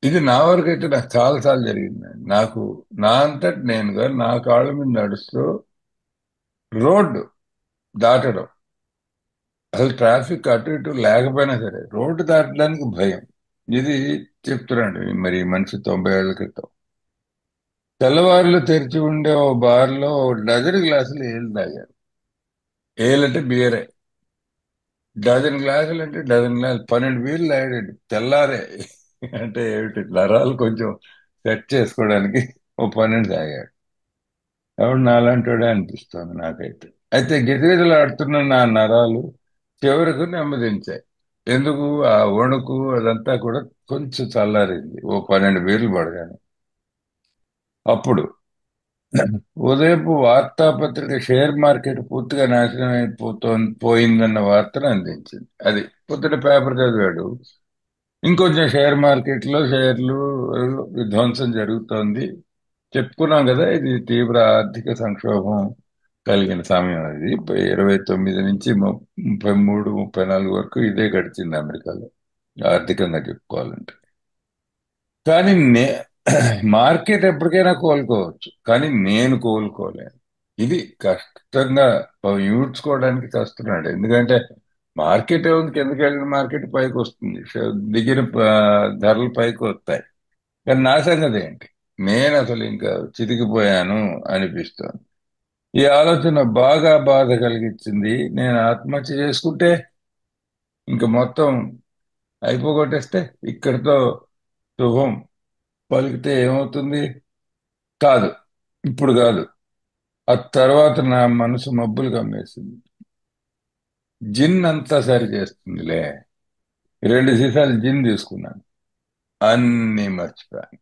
ఇది నా వరకైతే నాకు చాలాసార్లు జరిగింది. నాకు నా అంతటి నేనుగా నా కాళ్ళ మీద నడుస్తూ రోడ్డు దాటడం, అసలు ట్రాఫిక్ అటు ఇటు లేకపోయినా సరే రోడ్డు దాటడానికి భయం. ఇది చెప్తున్నాడు మరి ఈ మనిషి 90 ఏళ్ల క్రితం. తెల్లవారులు తెరిచి ఉండే ఓ బార్లో ఓ డజన్ గ్లాసులు ఏళ్ళు తాగారు. ఏలంటే బియరే. డజన్ గ్లాసులు అంటే డజన్ గ్లాసులు 12 బీర్లు తాగాడు తెల్లారే. అంటే ఏమిటి, నరాలు కొంచెం సెట్ చేసుకోవడానికి ఓ 12 తాగాడు. ఎవడు నాలాంటోడే అనిపిస్తోంది నాకైతే. అయితే గిజగిజలాడుతున్న నా నరాలు చివరకు నెమ్మదించాయి. ఎందుకు ఆ వణుకు అదంతా కూడా కొంచెం చల్లారింది ఓ 12 బీర్లు పడగానే. అప్పుడు ఉదయపు వార్తాపత్రిక షేర్ మార్కెట్ పూర్తిగా నాశనం పోయిందన్న వార్తను అందించింది. అది పొద్దున పేపర్ చదివాడు. ఇంకొంచెం షేర్ మార్కెట్ లో షేర్లు విధ్వంసం జరుగుతోంది. చెప్పుకున్నాం కదా, ఇది తీవ్ర ఆర్థిక సంక్షోభం కలిగిన సమయం. అది 29 నుంచి 33, 34 వరకు ఇదే గడిచింది అమెరికాలో ఆర్థికంగా చెప్పుకోవాలంటే. కానీ మార్కెట్ ఎప్పటికైనా కోలుకోవచ్చు, కానీ నేను కోలుకోలేను. ఇది కష్టంగా ఊడ్చుకోవడానికి చేస్తున్నాడు. ఎందుకంటే మార్కెట్ ఏముంది, కిందకి వెళ్ళిన మార్కెట్ పైకి వస్తుంది, దిగిన ధరలు పైకి వస్తాయి. కానీ నా సంగతి ఏంటి, నేను అసలు ఇంకా చితికిపోయాను అనిపిస్తోంది. ఈ ఆలోచన బాగా బాధ కలిగించింది. నేను ఆత్మహత్య చేసుకుంటే ఇంక మొత్తం అయిపోగొట్టేస్తే ఇక్కడితో శుభం పలికితే ఏమవుతుంది? కాదు, ఇప్పుడు కాదు. ఆ తర్వాత నా మనసు మబ్బులు కమ్మేసింది. జిన్ అంతా సరి చేస్తుందిలే. 2 సీసాలు జిన్ తీసుకున్నాను, అన్నీ మర్చిపోయాను.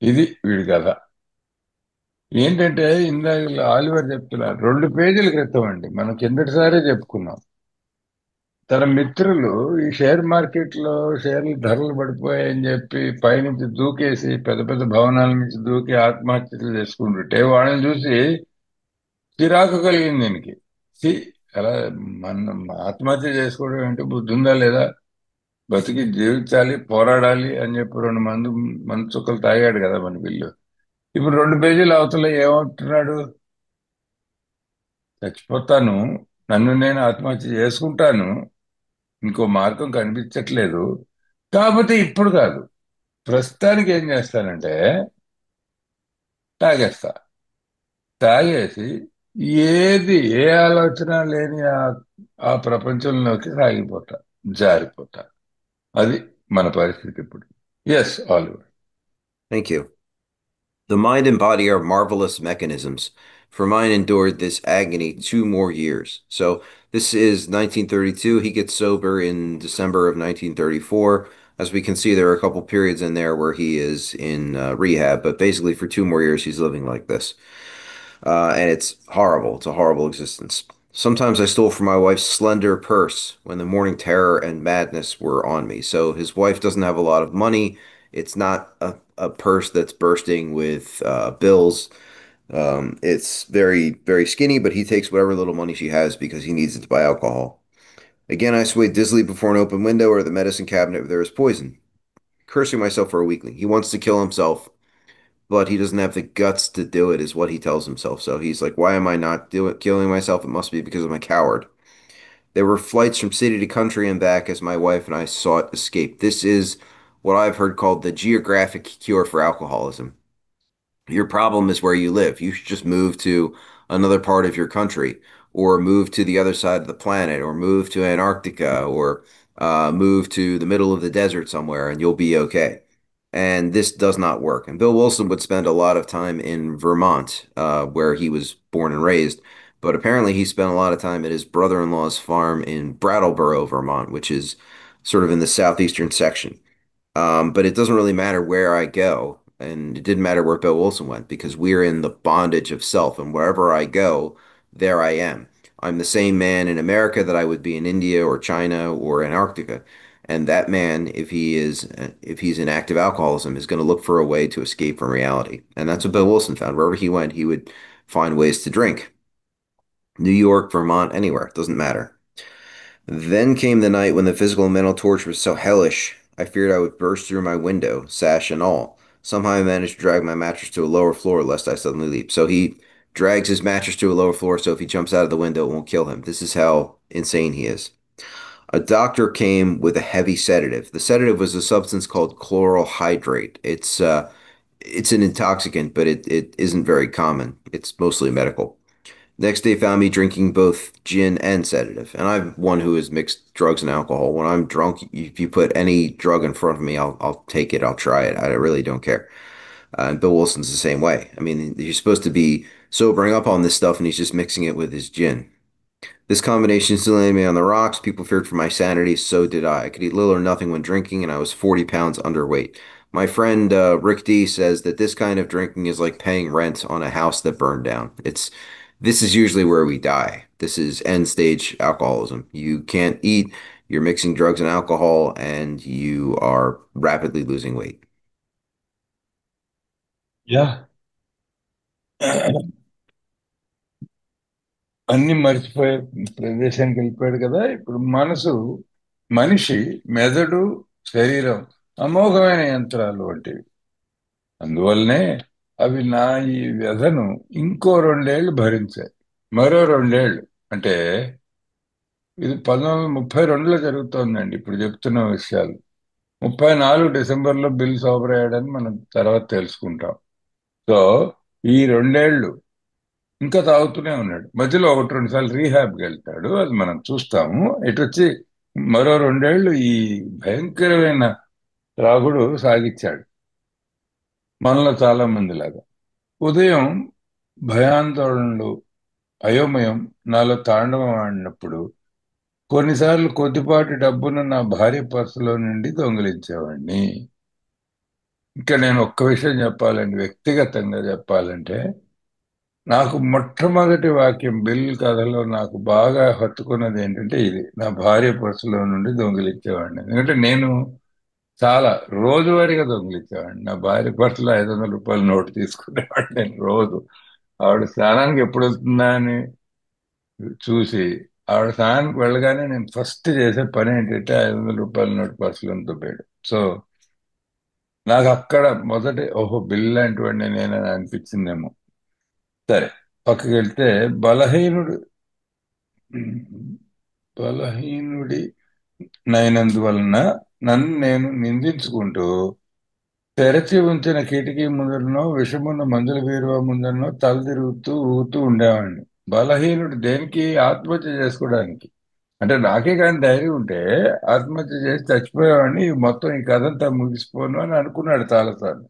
ఇది వీడి కథ. ఏంటంటే ఇందాక ఆలివర్ చెప్తున్నారు, 2 పేజీల క్రితం అండి, మనం కిందటిసారే చెప్పుకున్నాం. తన మిత్రులు ఈ షేర్ మార్కెట్ లో షేర్లు ధరలు పడిపోయాయని చెప్పి పైనుంచి దూకేసి పెద్ద పెద్ద భవనాల నుంచి దూకి ఆత్మహత్యలు చేసుకుంటుంటే వాళ్ళని చూసి చిరాకు కలిగింది దీనికి. సి అలా మన ఆత్మహత్య చేసుకోవడం అంటే బుద్ధి ఉందా లేదా? బతికి జీవించాలి, పోరాడాలి అని చెప్పి 2 మందు చుక్కలు తాగాడు కదా మన వీళ్ళు. ఇప్పుడు 2 పేజీల అవతల ఏమంటున్నాడు? చచ్చిపోతాను, నన్ను నేను ఆత్మహత్య చేసుకుంటాను, ఇంకో మార్గం కనిపించట్లేదు, కాకపోతే ఇప్పుడు కాదు, ప్రస్తుతానికి ఏం చేస్తానంటే తాగేస్తా. తాగేసి ఏ ఆలోచన లేని ఆ ప్రపంచంలోకి సాగిపోతా, జారిపోతా. అది మన పరిస్థితి ఇప్పుడు. Yes, Oliver. Thank you. The mind and body are marvelous mechanisms, for mine endured this agony 2 more years. So this is 1932. He gets sober in December of 1934. As we can see, there are a couple periods in there where he is in rehab, but basically for 2 more years, he's living like this. And it's horrible. It's a horrible existence. Sometimes I stole from my wife's slender purse when the morning terror and madness were on me. So his wife doesn't have a lot of money. It's not a purse that's bursting with bills. It's very, very skinny, but he takes whatever little money she has because he needs it to buy alcohol. Again, I swayed dizzily before an open window or the medicine cabinet where there is poison, cursing myself for a weakling. He wants to kill himself, but he doesn't have the guts to do it, is what he tells himself. So he's like, why am I not killing myself? It must be because I'm a coward. There were flights from city to country and back as my wife and I sought escape. This is what I've heard called the geographic cure for alcoholism. Your problem is where you live. You should just move to another part of your country or move to the other side of the planet or move to Antarctica or move to the middle of the desert somewhere and you'll be okay. And this does not work. And Bill Wilson would spend a lot of time in Vermont, where he was born and raised. But apparently, he spent a lot of time at his brother-in-law's farm in Brattleboro, Vermont, which is sort of in the southeastern section. But it doesn't really matter where I go, and it didn't matter where Bill Wilson went because we're in the bondage of self, and wherever I go, there I am. I'm the same man in America that I would be in India or China or Antarctica. And that man, if he's in active alcoholism, is going to look for a way to escape from reality. And that's what Bill Wilson found. Wherever he went, he would find ways to drink. New York, Vermont, anywhere, doesn't matter. Then came the night when the physical and mental torture was so hellish, I feared I would burst through my window, sash and all. Somehow I managed to drag my mattress to a lower floor lest I suddenly leap. So he drags his mattress to a lower floor so if he jumps out of the window, it won't kill him. This is how insane he is. A doctor came with a heavy sedative. The sedative was a substance called chloral hydrate. It's an intoxicant, but it isn't very common. It's mostly medical. Next day found me drinking both gin and sedative. And I'm one who has mixed drugs and alcohol. When I'm drunk, if you put any drug in front of me, I'll take it. I'll try it. I really don't care. And Bill Wilson's the same way. I mean, you're supposed to be sobering up on this stuff, and he's just mixing it with his gin. This combination still landed me on the rocks. People feared for my sanity, so did I. I could eat little or nothing when drinking, and I was 40 pounds underweight. My friend Rick D says that this kind of drinking is like paying rent on a house that burned down. This is usually where we die. This is end stage alcoholism. You can't eat, you're mixing drugs and alcohol, and you are rapidly losing weight. Yeah. అన్ని మర్చిపోయే ప్రదేశానికి వెళ్ళిపోయాడు కదా. ఇప్పుడు మనిషి మెదడు, శరీరం అమోఘమైన యంత్రాలు వంటివి. అందువల్లనే అవి నా ఈ వ్యధను ఇంకో 2 ఏళ్లు భరించాయి. మరో 2 ఏళ్లు అంటే ఇది 1932లో జరుగుతోందండి ఇప్పుడు చెప్తున్న విషయాలు. 34 డిసెంబర్లో బిల్ సోబర్ అయ్యాడని మనం తర్వాత తెలుసుకుంటాం. సో ఈ 2 ఏళ్లు ఇంకా తాగుతూనే ఉన్నాడు. మధ్యలో 1-2 సార్లు రీహాబ్కి వెళ్తాడు, అది మనం చూస్తాము. ఇటు వచ్చి మరో 2 ఏళ్లు ఈ భయంకరమైన త్రాగుడు సాగించాడు, మనలో చాలా మంది లాగా. ఉదయం భయాందోళనలు, అయోమయం నాలో తాండవం ఆడినప్పుడు కొన్నిసార్లు కొద్దిపాటి డబ్బును నా భార్య పర్సులో నుండి దొంగిలించేవాడిని. ఇంకా నేను ఒక్క విషయం చెప్పాలండి, వ్యక్తిగతంగా చెప్పాలంటే నాకు మొట్టమొదటి వాక్యం బిల్ కథలో నాకు బాగా హత్తుకున్నది ఏంటంటే ఇది, నా భార్య పర్సులో నుండి దొంగిలించేవాడిని. ఎందుకంటే నేను చాలా రోజువారీగా దొంగిలించేవాడిని. నా భార్య పర్సులో రూ. 500 నోటు తీసుకునేవాడిని నేను రోజు. ఆవిడ స్నానానికి ఎప్పుడు వెళ్తుందా అని చూసి ఆవిడ స్నానానికి వెళ్ళగానే నేను ఫస్ట్ చేసే పని ఏంటంటే రూ. 500 నోటు పర్సులో దుబ్బేయడం. సో నాకు అక్కడ మొదటి ఓహో బిల్ లాంటి వాడిని నేనని అనిపించిందేమో. సరే, పక్కకి వెళ్తే బలహీనుడు బలహీనుడి నైనందువలన నన్ను నేను నిందించుకుంటూ తెరచి ఉంచిన కిటికీ ముందరనో విషమున్న మందుల బీరువా ముందరనో తల తిరుగుతూ ఊగుతూ ఉండేవాడిని. బలహీనుడు దేనికి? ఆత్మహత్య చేసుకోవడానికి. అంటే నాకే కానీ ధైర్యం ఉంటే ఆత్మహత్య చేసి చచ్చిపోయేవాడిని, మొత్తం ఈ కథంతా ముగిసిపోను అని అనుకున్నాడు చాలాసార్లు.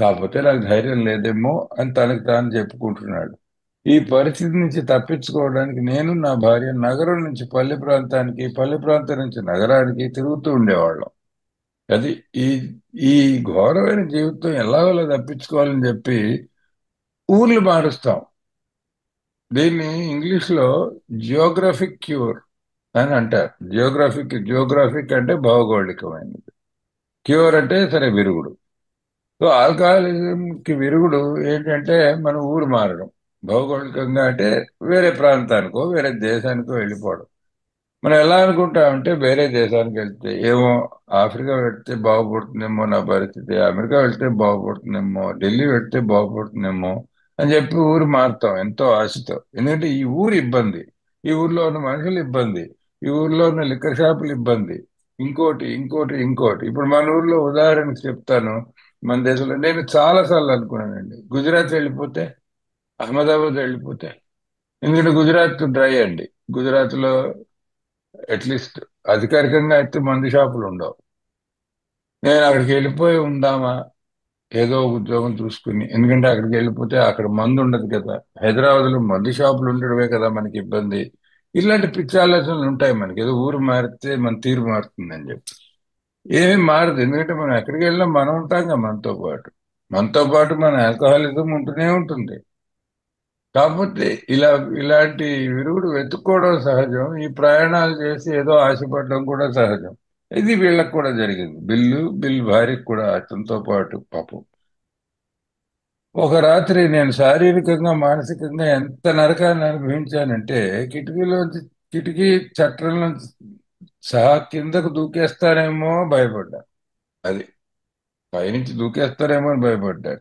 కాకపోతే నాకు ధైర్యం లేదేమో అని తనకు తాను చెప్పుకుంటున్నాడు. ఈ పరిస్థితి నుంచి తప్పించుకోవడానికి నేను నా భార్య నగరం నుంచి పల్లె ప్రాంతానికి, పల్లె ప్రాంతం నుంచి నగరానికి తిరుగుతూ ఉండేవాళ్ళం. అది ఈ ఈ ఘోరమైన జీవితం ఎలాగోలా తప్పించుకోవాలని చెప్పి ఊర్లు మారుస్తాం. దీన్ని ఇంగ్లీష్లో జియోగ్రఫిక్ క్యూర్ అని అంటారు. జియోగ్రాఫిక్ అంటే భౌగోళికమైనది, క్యూర్ అంటే సరే విరుగుడు. సో ఆల్కహాలిజంకి విరుగుడు ఏంటంటే మన ఊరు మారడం. భౌగోళికంగా అంటే వేరే ప్రాంతానికో వేరే దేశానికో వెళ్ళిపోవడం. మనం ఎలా అనుకుంటామంటే వేరే దేశానికి వెళ్తే ఏమో, ఆఫ్రికా వెళ్తే బాగుపడుతుందేమో నా పరిస్థితి, అమెరికా వెళ్తే బాగుపడుతుందేమో, ఢిల్లీ వెళ్తే బాగుపడుతుందేమో అని చెప్పి ఊరు మారుతాం ఎంతో ఆశతో. ఎందుకంటే ఈ ఊరు ఇబ్బంది, ఈ ఊర్లో ఉన్న మనుషులు ఇబ్బంది, ఈ ఊర్లో ఉన్న లిక్కర్ షాపులు ఇబ్బంది, ఇంకోటి ఇంకోటి ఇంకోటి. ఇప్పుడు మన ఊర్లో ఉదాహరణకు చెప్తాను. మన దేశంలో నేను చాలాసార్లు అనుకున్నానండి, గుజరాత్ వెళ్ళిపోతే, అహ్మదాబాద్ వెళ్ళిపోతే. ఎందుకంటే గుజరాత్ డ్రై అండి. గుజరాత్లో అట్లీస్ట్ అధికారికంగా అయితే మందు షాపులు ఉండవు. నేను అక్కడికి వెళ్ళిపోయి ఉందామా, ఏదో ఒక ఉద్యోగం చూసుకుని, ఎందుకంటే అక్కడికి వెళ్ళిపోతే అక్కడ మందు ఉండదు కదా. హైదరాబాద్ లో మందు షాపులు ఉండడమే కదా మనకి ఇబ్బంది. ఇలాంటి పిచ్చి ఆలోచనలు ఉంటాయి మనకి. ఏదో ఊరు మారితే మన తీరు మారుతుందని చెప్పి ఏమీ మారదు. ఎందుకంటే మనం ఎక్కడికి వెళ్ళినా మనం ఉంటాం కదా మనతో పాటు. మనతో పాటు మన ఆల్కహాలిజం ఉంటూనే ఉంటుంది. కాకపోతే ఇలాంటి విరుగుడు వెతుక్కోవడం సహజం. ఈ ప్రయాణాలు చేసి ఏదో ఆశపడడం కూడా సహజం. ఇది వీళ్ళకి కూడా జరిగింది. బిల్ భార్యకి కూడా అతనితో పాటు పాపం. ఒక రాత్రి నేను శారీరకంగా మానసికంగా ఎంత నరకాన్ని అనుభవించానంటే, కిటికీలోంచి కిటికీ చట్రంలోంచి సహా కిందకు దూకేస్తారేమో భయపడ్డా. అది పైనుంచి దూకేస్తారేమో అని భయపడ్డా.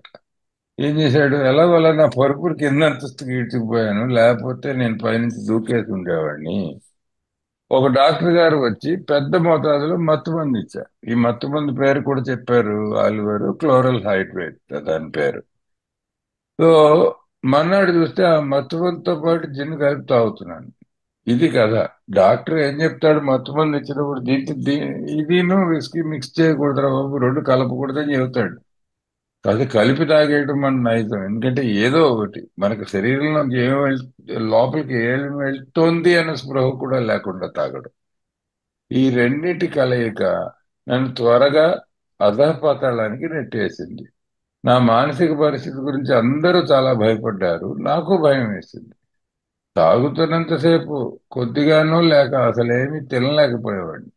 ఏం చేశాడు, ఎలాగోలా నా పరుపులు కింద అంతస్తుకి ఈడ్చుకుపోయాను, లేకపోతే నేను పైనుంచి దూకేసి ఉండేవాడిని. ఒక డాక్టర్ గారు వచ్చి పెద్ద మోతాదులో మత్తు మందు ఇచ్చారు. ఈ మత్తు మందు పేరు కూడా చెప్పారు, ఆలివర్ క్లోరల్ హైడ్రేట్ దాని పేరు. సో మన్నాడు చూస్తే ఆ మత్తు మందుతో పాటు జిన్ను కలిపి తాగుతున్నాను. ఇది కదా, డాక్టర్ ఏం చెప్తాడు, మత్తు మందు ఇచ్చినప్పుడు ఇదిను విస్కీ మిక్స్ చేయకూడదురా బాబు, రెండు కలపకూడదని చెబుతాడు. అది కలిపి తాగేయడం మన నైజం. ఎందుకంటే ఏదో ఒకటి మనకు శరీరంలోకి లోపలికి ఏం వెళ్తోంది అన్న స్పృహ కూడా లేకుండా తాగడం. ఈ రెండింటి కలయిక నన్ను త్వరగా అధఃపతళానికి నెట్టేసింది. నా మానసిక పరిస్థితి గురించి అందరూ చాలా భయపడ్డారు, నాకు భయం వేసింది. తాగుతున్నంతసేపు కొద్దిగానో లేక అసలేమీ తినలేకపోయేవాడిని.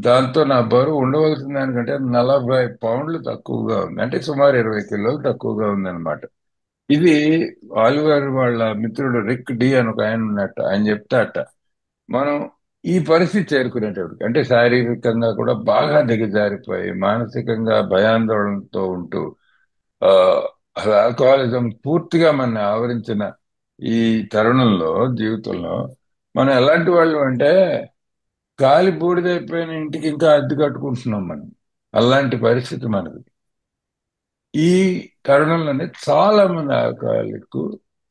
దాంతో నా బరువు ఉండవలసిన దానికంటే 40 పౌండ్లు తక్కువగా ఉంది. అంటే సుమారు 20 కిలోలు తక్కువగా ఉందన్నమాట. ఇది ఆలివర్ వాళ్ళ మిత్రుడు రిక్ డి అని ఒక ఆయన ఉన్నట్ట. ఆయన చెప్తాట, మనం ఈ పరిస్థితి చేరుకునేటప్పటికి, అంటే శారీరకంగా కూడా బాగా దిగజారిపోయి మానసికంగా భయాందోళనతో ఉంటూ ఆ అసలు ఆల్కహాలిజం పూర్తిగా మన ఆవరించిన ఈ తరుణంలో, జీవితంలో మనం ఎలాంటి వాళ్ళు అంటే, గాలి బూడిదైపోయిన ఇంటికి ఇంకా అద్దె కట్టుకుంటున్నాం మనం. అలాంటి పరిస్థితి మనది. ఈ తరుణంలోనే చాలా మంది ఆల్కహాలిక్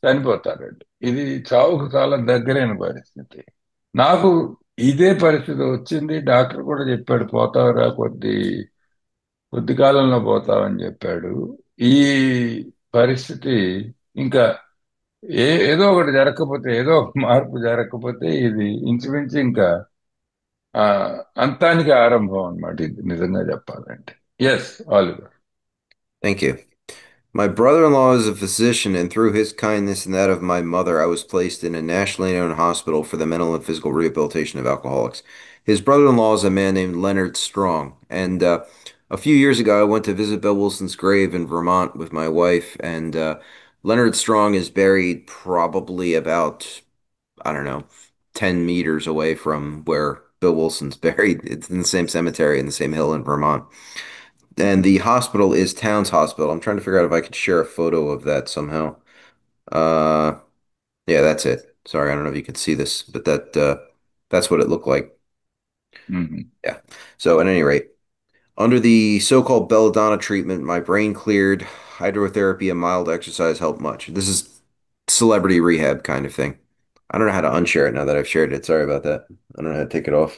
చనిపోతారండి. ఇది చావుకు చాలా దగ్గరైన పరిస్థితి. నాకు ఇదే పరిస్థితి వచ్చింది. డాక్టర్ కూడా చెప్పాడు, పోతావురా, కొద్ది కాలంలో పోతావని చెప్పాడు. ఈ పరిస్థితి ఇంకా ఏదో ఒకటి జరగకపోతే, ఏదో ఒక మార్పు జరగకపోతే ఇది ఇంచుమించు ఇంకా ఆ అంతానికి ఆరంభం అన్నమాట. ఇది నిజంగా చెప్పాలంటే. Yes, Oliver. Thank you. My brother-in-law is a physician, and through his kindness and that of my mother, I was placed in a nationally known hospital for the mental and physical rehabilitation of alcoholics. His brother-in-law is a man named Leonard Strong, and a few years ago, I went to visit Bill Wilson's grave in Vermont with my wife, and Leonard Strong is buried probably about, I don't know, 10 meters away from where Bill Wilson's buried. It's in the same cemetery in the same hill in Vermont. And the hospital is Towns Hospital. I'm trying to figure out if I could share a photo of that somehow. Uh, yeah, that's it. Sorry, I don't know if you can see this, but that's what it looked like. Mhm. Yeah. So at any rate, under the so-called belladonna treatment, my brain cleared. Hydrotherapy and mild exercise helped much. This is celebrity rehab kind of thing. I don't know how to unshare it now that I've shared it. Sorry about that. I don't know how to take it off.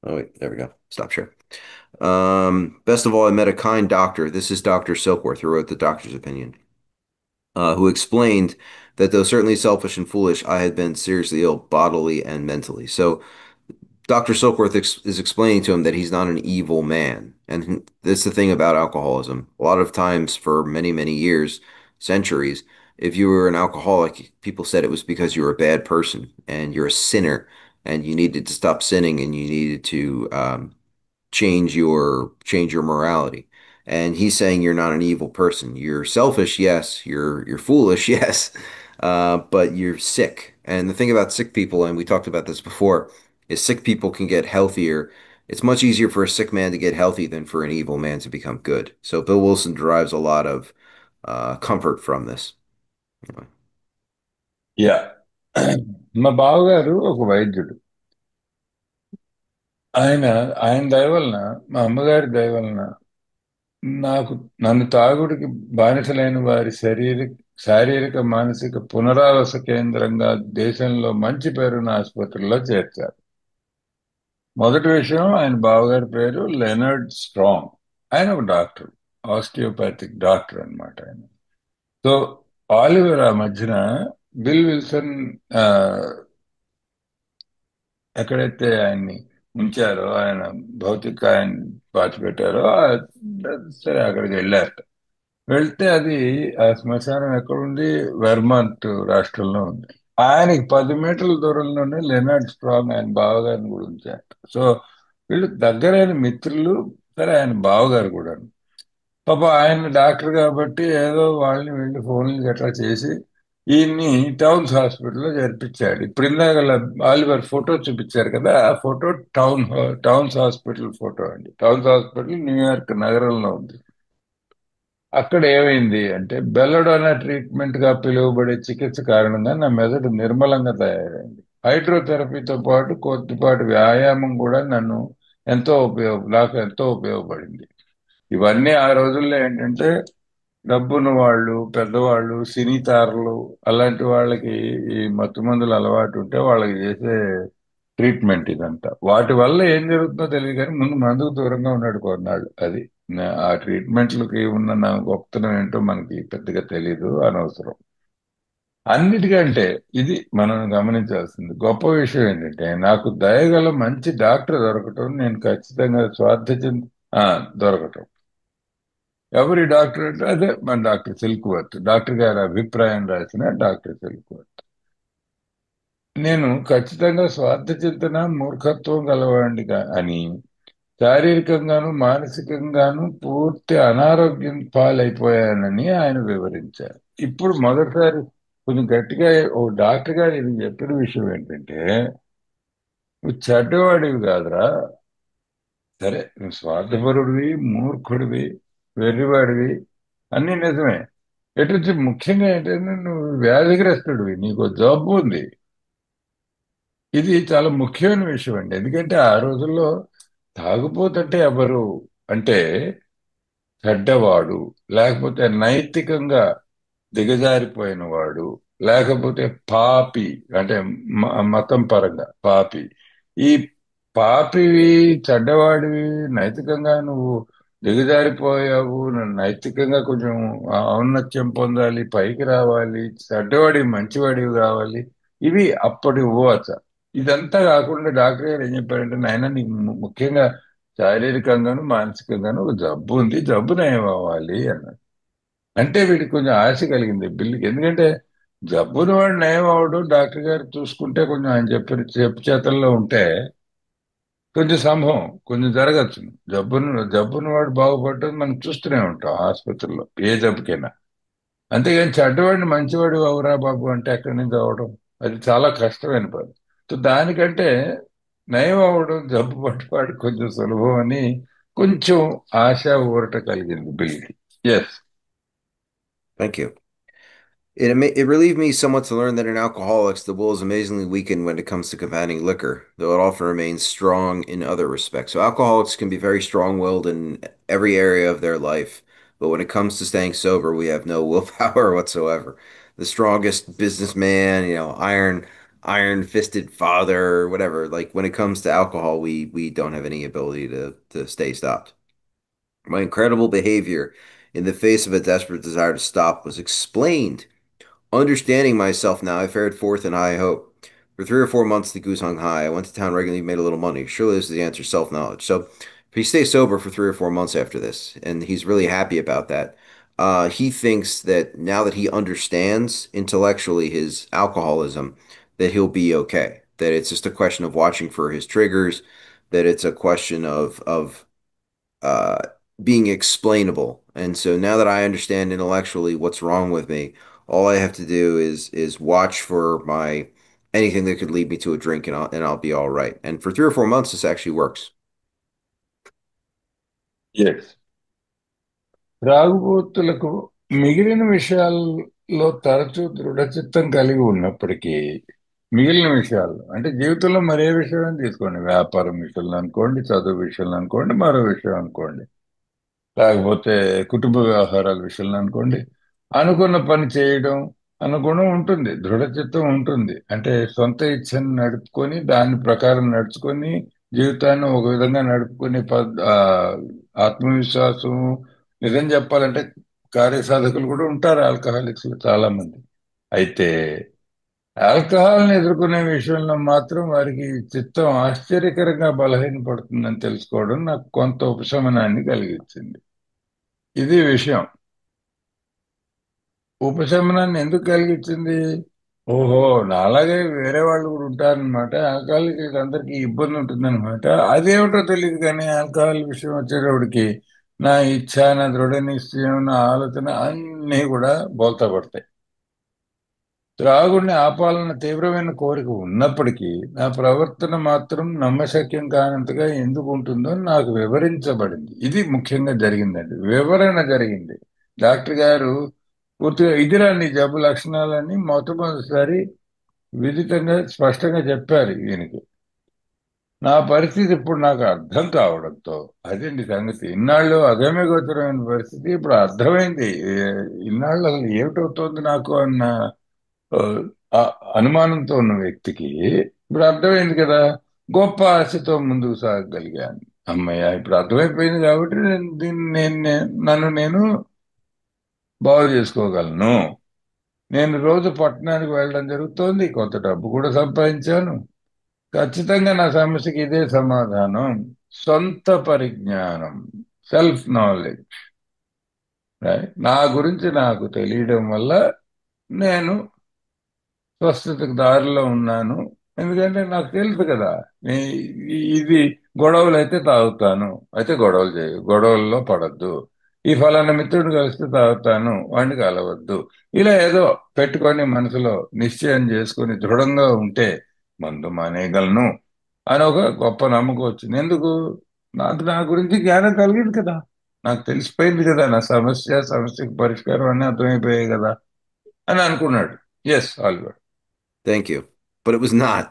Oh wait, there we go. Stop share. Best of all, I met a kind doctor. This is Dr. Silkworth, who wrote the doctor's opinion, who explained that though certainly selfish and foolish, I had been seriously ill bodily and mentally. So Dr. Silkworth is explaining to him that he's not an evil man. And that's the thing about alcoholism. A lot of times, for many, many years, centuries, if you were an alcoholic, people said it was because you were a bad person and you're a sinner and you needed to stop sinning and you needed to change your morality. And he's saying you're not an evil person. You're selfish, yes. You're foolish, yes. But you're sick. And the thing about sick people, and we talked about this before, is sick people can get healthier. It's much easier for a sick man to get healthy than for an evil man to become good. So Bill Wilson derives a lot of comfort from this. Anyway. Yeah. మా బావగారు ఒక వైద్యుడు. ఆయన ఆయన దయ వలన, మా అమ్మగారి దయ వలన, నన్ను తాగుడికి బానిసలైన వారి శారీరక మానసిక పునరావాస కేంద్రంగా దేశంలో మంచి పేరున్న ఆసుపత్రుల్లో చేర్చారు. మొదటి విషయం, ఆయన బావగారి పేరు లెనర్డ్ స్ట్రాంగ్. ఆయన ఒక డాక్టర్, ఆస్టియోపాథిక్ డాక్టర్ అన్నమాట ఆయన. సో ఆలివర్ ఆ మధ్యన బిల్ విల్సన్ ఆ, ఎక్కడైతే ఆయన్ని ఉంచారో, ఆయన భౌతిక ఆయన పాతి పెట్టారో సరే అక్కడికి వెళ్ళారు. వెళ్తే అది ఆ శ్మశానం ఎక్కడుంది? వెర్మాంట్ రాష్ట్రంలో ఉంది. ఆయనకి 10 మీటర్ల దూరంలోనే లెనార్డ్ స్ట్రాంగ్ ఆయన బావగారిని కూడా ఉంచారు. సో వీళ్ళు దగ్గరైన మిత్రులు. సరే ఆయన బావగారు కూడా. పాప ఆయన డాక్టర్ కాబట్టి ఏదో వాళ్ళని వెళ్ళి ఫోన్లు గట్రా చేసి ఈయన్ని టౌన్స్ హాస్పిటల్లో చేర్పించాడు. ఇప్పుడు ఇందాక ఆలివర్ ఫోటో చూపించారు కదా, ఆ ఫోటో టౌన్స్ హాస్పిటల్ ఫోటో అండి. టౌన్స్ హాస్పిటల్ న్యూయార్క్ నగరంలో ఉంది. అక్కడ ఏమైంది అంటే, బెల్లడోనా ట్రీట్మెంట్ గా పిలువబడే చికిత్స కారణంగా నా మెదడు నిర్మలంగా తయారైంది. హైడ్రోథెరపీతో పాటు కొద్దిపాటి వ్యాయామం కూడా నాకు ఎంతో ఉపయోగపడింది. ఇవన్నీ ఆ రోజుల్లో ఏంటంటే, డబ్బున్న వాళ్ళు, పెద్దవాళ్ళు, సినీ తారలు, అలాంటి వాళ్ళకి ఈ మత్తు మందులు అలవాటు ఉంటే వాళ్ళకి చేసే ట్రీట్మెంట్ ఇదంతా. వాటి వల్ల ఏం జరుగుతుందో తెలియదు కానీ ముందు మందుకు దూరంగా ఉన్నాడు కొన్నాళ్ళు. అది ఆ ట్రీట్మెంట్లకి ఉన్న నా గొప్పతనం ఏంటో మనకి పెద్దగా తెలియదు, అనవసరం. అన్నిటికంటే ఇది మనం గమనించాల్సింది గొప్ప విషయం ఏంటంటే, నాకు దయగల మంచి డాక్టర్ దొరకటం, నేను ఖచ్చితంగా దొరకటం. ఎవరి డాక్టర్ అంటే అదే మన డాక్టర్ సిల్క్వర్త్. డాక్టర్ గారి అభిప్రాయం రాసిన డాక్టర్ సిల్క్వర్త్. నేను ఖచ్చితంగా స్వార్థ చింతన మూర్ఖత్వం గలవాడిగా అని, శారీరకంగాను మానసికంగాను పూర్తి అనారోగ్యం పాలైపోయానని ఆయన వివరించారు. ఇప్పుడు మొదటిసారి కొంచెం గట్టిగా ఓ డాక్టర్ గారు ఇది చెప్పిన విషయం ఏంటంటే, నువ్వు చెడ్డవాడివి కాదురా. సరే, నువ్వు స్వార్థపరుడివి, మూర్ఖుడివి, వెర్రివాడివి, అన్ని నిజమే. ఎటు నుంచి ముఖ్యంగా ఏంటంటే నువ్వు వ్యాధిగ్రస్తుడివి, నీకు జబ్బు ఉంది. ఇది చాలా ముఖ్యమైన విషయం అండి. ఎందుకంటే ఆ రోజుల్లో తాగుపోతుంటే ఎవరు అంటే చెడ్డవాడు, లేకపోతే నైతికంగా దిగజారిపోయిన వాడు, లేకపోతే పాపి, అంటే మతం పరంగా పాపి. ఈ పాపివి, చెడ్డవాడివి, నైతికంగా నువ్వు దిగజారిపోయావు, నువ్వు నైతికంగా కొంచెం ఔన్నత్యం పొందాలి, పైకి రావాలి, చెడ్డవాడివి మంచివాడివి కావాలి. ఇవి అప్పటి ఊవచ. ఇదంతా కాకుండా డాక్టర్ గారు ఏం చెప్పారంటే, నాయన నీకు ముఖ్యంగా శారీరకంగాను మానసికంగాను ఒక జబ్బు ఉంది, జబ్బు నయం అవ్వాలి అన్నారు. అంటే వీడికి కొంచెం ఆశ కలిగింది బిల్లుకి. ఎందుకంటే జబ్బుని వాడు నయం అవడం డాక్టర్ గారు చూసుకుంటే, కొంచెం ఆయన చెప్పు చేతల్లో ఉంటే కొంచెం సంభవం కొంచెం జరగచ్చు. జబ్బుని వాడు బాగుపడటం మనం చూస్తూనే ఉంటాం ఆసుపత్రిలో, ఏ జబ్బుకైనా. అంతేగాని చెడ్డవాడిని మంచివాడు అవరా బాబు అంటే ఎక్కడి నుంచి అవడం, అది చాలా కష్టమైన పని. సో దానికంటే నయం అవడం, జబ్బు పట్టువాడు కొంచెం సులభం అని కొంచెం ఆశ ఊరట కలిగింది బిల్కి. Yes. Thank you. It relieved me somewhat to learn that in alcoholics, the will is amazingly weakened when it comes to combating liquor, though it often remains strong in other respects. So alcoholics can be very strong-willed in every area of their life, but when it comes to staying sober, we have no willpower whatsoever. The strongest businessman, iron-fisted father, whatever. Like when it comes to alcohol, we don't have any ability to stay stopped. My incredible behavior in the face of a desperate desire to stop was explained. Understanding myself now, I fared forth in high hope. For 3 or 4 months, the goose hung high. I went to town regularly, made a little money. Surely this is the answer, self-knowledge. So if he stays sober for 3 or 4 months after this, and he's really happy about that, he thinks that now that he understands intellectually his alcoholism, that he'll be okay. That it's just a question of watching for his triggers, that it's a question of uh, being explainable. And so now that I understand intellectually what's wrong with me, all I have to do is watch for my anything that could lead me to a drink, and I'll be all right. And for 3 or 4 months, this actually works. Yes. త్రాగుబోతులకు మిగిలిన విషయాల్లో తరచూ దృఢచిత్తం కలిగి ఉన్నప్పటికీ, మిగిలిన విషయాలు అంటే జీవితంలో మరే విషయం తీసుకోండి, వ్యాపారం విషయంలో అనుకోండి, చదువు విషయంలో అనుకోండి, మరో విషయం అనుకోండి, లేకపోతే కుటుంబ వ్యవహారాల విషయంలో అనుకోండి, అనుకున్న పని చేయడం అన్న గుణం ఉంటుంది, దృఢ చిత్తం ఉంటుంది. అంటే సొంత ఇచ్ఛను నడుపుకొని దాని ప్రకారం నడుచుకొని జీవితాన్ని ఒక విధంగా నడుపుకునే ఆత్మవిశ్వాసం. నిజం చెప్పాలంటే కార్యసాధకులు కూడా ఉంటారు ఆల్కహాలిక్స్ చాలా మంది. అయితే ఆల్కహాల్ని ఎదుర్కొనే విషయంలో మాత్రం వారికి చిత్తం ఆశ్చర్యకరంగా బలహీనపడుతుందని తెలుసుకోవడం నాకు కొంత ఉపశమనాన్ని కలిగించింది. ఇది విషయం. ఉపశమనాన్ని ఎందుకు కలిగించింది? ఓహో, నాలాగే వేరే వాళ్ళు కూడా ఉంటారనమాట. ఆల్కహాలిక్ అందరికీ ఇబ్బంది ఉంటుందన్నమాట. అదేమిటో తెలియదు కానీ ఆల్కహాల్ విషయం వచ్చేటప్పటికి నా ఇచ్ఛ, నా దృఢ నిశ్చయం, నా ఆలోచన అన్నీ కూడా బోల్తా పడతాయి. త్రాగుడిని ఆపాలన్న తీవ్రమైన కోరిక ఉన్నప్పటికీ నా ప్రవర్తన మాత్రం నమ్మశక్యం కానంతగా ఎందుకు ఉంటుందో నాకు వివరించబడింది. ఇది ముఖ్యంగా జరిగిందండి, వివరణ జరిగింది. డాక్టర్ గారు పూర్తిగా ఇదిరా నీ జబ్బు లక్షణాలని మొట్టమొదటిసారి విదితంగా స్పష్టంగా చెప్పారు ఈయనకి. నా పరిస్థితి ఇప్పుడు నాకు అర్థం కావడంతో, అదండి సంగతి. ఇన్నాళ్ళు అగమ్య గోచరమైన పరిస్థితి ఇప్పుడు అర్థమైంది. ఇన్నాళ్ళు అసలు ఏమిటవుతోంది నాకు అన్న ఆ, ఆ అనుమానంతో ఉన్న వ్యక్తికి ఇప్పుడు అర్థమైంది కదా. గొప్ప ఆశతో ముందుకు సాగగలిగాను. అమ్మయ్య, ఇప్పుడు అర్థమైపోయింది కాబట్టి నన్ను నేను బాగు చేసుకోగలను. నేను రోజు పట్టణానికి వెళ్ళడం జరుగుతోంది, కొంత డబ్బు కూడా సంపాదించాను. ఖచ్చితంగా నా సమస్యకి ఇదే సమాధానం: సొంత పరిజ్ఞానం, సెల్ఫ్ నాలెడ్జ్. నా గురించి నాకు తెలియడం వల్ల నేను స్వస్థతకు దారిలో ఉన్నాను. ఎందుకంటే నాకు తెలుసు కదా, ఇది గొడవలు అయితే తాగుతాను, అయితే గొడవల్లో పడద్దు. ఈ ఫలానా మిత్రుడు కలిస్తే తాగుతాను, వాడిని కలవద్దు. ఇలా ఏదో పెట్టుకొని మనసులో నిశ్చయం చేసుకొని దృఢంగా ఉంటే మందు మానేయగలను అని ఒక గొప్ప నమ్మకం వచ్చింది. ఎందుకు? నాకు నా గురించి జ్ఞానం కలిగింది కదా, నాకు తెలిసిపోయింది కదా, నా సమస్యకి పరిష్కారం అన్నీ అర్థమైపోయాయి కదా అని అనుకున్నాడు. Yes, all good. Thank you. But it was not.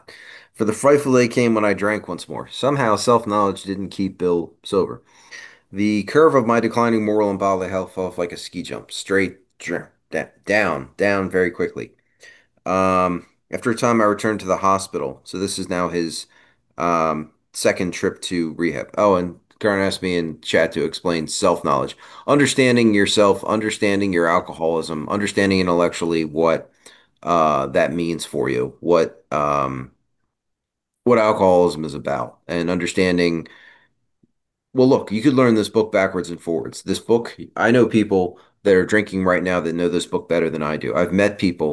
For the frightful day came when I drank once more. Somehow, self-knowledge didn't keep Bill sober. The curve of my declining moral and bodily health fell off like a ski jump, straight down, down very quickly. After a time, I returned to the hospital. So this is now his second trip to rehab. Oh, and Karen asked me in chat to explain self-knowledge. Understanding yourself, understanding your alcoholism, understanding intellectually that means for you, what alcoholism is about, and understanding. Well, look, you could learn this book backwards and forwards. This book, I know people that are drinking right now that know this book better than I do. I've met people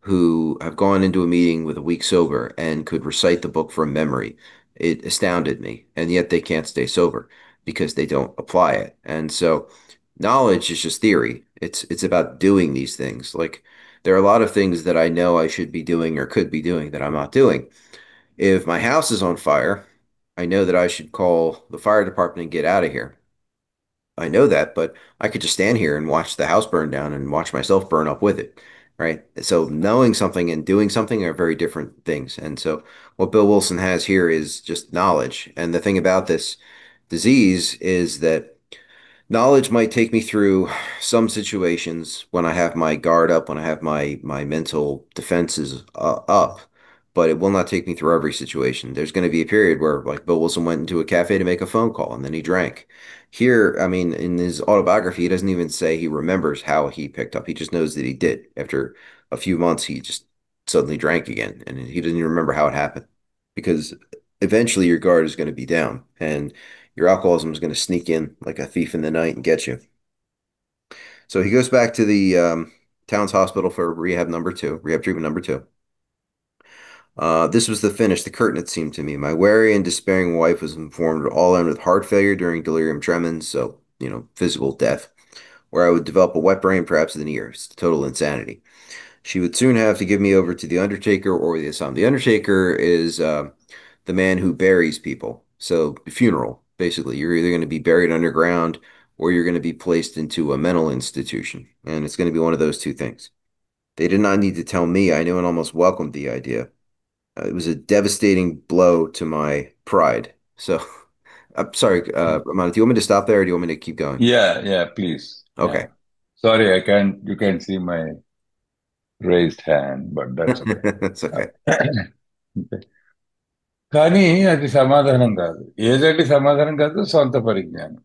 who have gone into a meeting with a week sober and could recite the book from memory. It astounded me, and yet they can't stay sober because they don't apply it. And so knowledge is just theory. It's about doing these things. Like there are a lot of things that I know I should be doing or could be doing that I'm not doing. If my house is on fire, I know that I should call the fire department and get out of here. I know that, but I could just stand here and watch the house burn down and watch myself burn up with it, right? So knowing something and doing something are very different things. And so what Bill Wilson has here is just knowledge. And the thing about this disease is that knowledge might take me through some situations when I have my guard up, when I have my mental defenses up, but it will not take me through every situation. There's going to be a period where, like Bill Wilson went into a cafe to make a phone call and then he drank. Here, I mean, in his autobiography, he doesn't even say he remembers how he picked up. He just knows that he did. After a few months, he just suddenly drank again, and he doesn't even remember how it happened because eventually your guard is going to be down and your alcoholism is going to sneak in like a thief in the night and get you. So he goes back to the town's hospital for rehab treatment number two. This was the finish, the curtain, it seemed to me. My wary and despairing wife was informed it all ended with heart failure during delirium tremens, so, physical death, where I would develop a wet brain, perhaps within years, total insanity. She would soon have to give me over to the undertaker or the Assam. The undertaker is the man who buries people. So, funeral, basically. You're either going to be buried underground or you're going to be placed into a mental institution. And it's going to be one of those two things. They did not need to tell me. I knew and almost welcomed the idea. It was a devastating blow to my pride. So, I'm sorry, Ramana, do you want me to stop there or do you want me to keep going? Yeah, yeah, please. Yeah. Okay. Sorry, you can see my raised hand, but that's okay. It's okay. కానీ అది సమాధానం కాదు. ఏదంటే సమాధానం కాదు, సొంత పరిజ్ఞానం.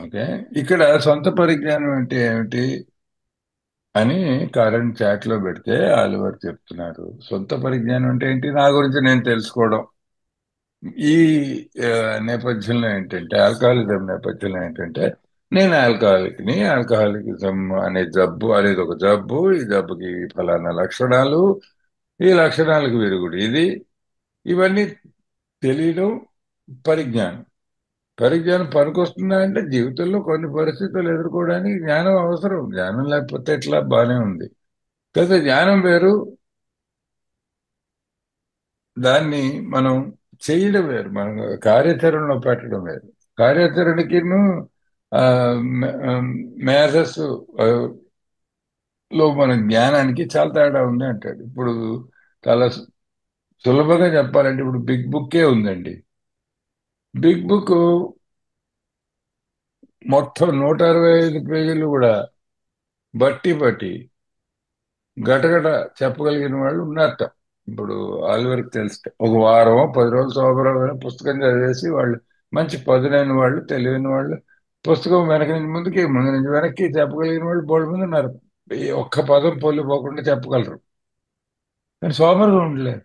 Okay, ఇక్కడ సొంత పరిజ్ఞానం అంటే ఏమిటి అని కరెంట్ చాట్ లో పెడితే ఆలివర్ చెప్తున్నారు. సొంత పరిజ్ఞానం అంటే ఏంటి? నా గురించి నేను తెలుసుకోవడం. ఈ ఆ, నేపథ్యంలో ఏంటంటే, ఆల్కహాలిజం నేపథ్యంలో ఏంటంటే, నేను ఆల్కహాలిక్ని, ఆల్కహాలిజం అనే జబ్బు అనేది ఒక జబ్బు, ఈ జబ్బుకి ఫలానా లక్షణాలు, ఈ లక్షణాలకు విరుగుడు ఇది, ఇవన్నీ తెలియడం పరిజ్ఞానం. పరిజ్ఞానం పనికొస్తుందా అంటే, జీవితంలో కొన్ని పరిస్థితులు ఎదుర్కోవడానికి జ్ఞానం అవసరం. జ్ఞానం లేకపోతే ఎట్లా? బానే ఉంది కదా. జ్ఞానం వేరు, దాన్ని మనం చేయడం వేరు, మనం కార్యాచరణలో పెట్టడం వేరు. కార్యాచరణకి మేధస్సు లో మన జ్ఞానానికి చాలా తేడా ఉంది అంటాడు. ఇప్పుడు చాలా సులభంగా చెప్పాలంటే, ఇప్పుడు బిగ్ బుక్కే ఉందండి. బిగ్ బుక్ మొత్తం 165 పేజీలు కూడా బట్టి బట్టి గటగట చెప్పగలిగిన వాళ్ళు ఉన్నారట. ఇప్పుడు ఆలివర్కి తెలిస్తే ఒక వారం 10 రోజులు సోబరమైన పుస్తకం చదివేసి వాళ్ళు మంచి పదునైన వాళ్ళు, తెలివైన వాళ్ళు, పుస్తకం వెనక నుంచి ముందుకి, ముందు నుంచి వెనక్కి చెప్పగలిగిన వాళ్ళు బోల్డ్ మంది ఉన్నారు. ఈ ఒక్క పదం పొల్లిపోకుండా చెప్పగలరు, కానీ సోబర్గా ఉండలేరు.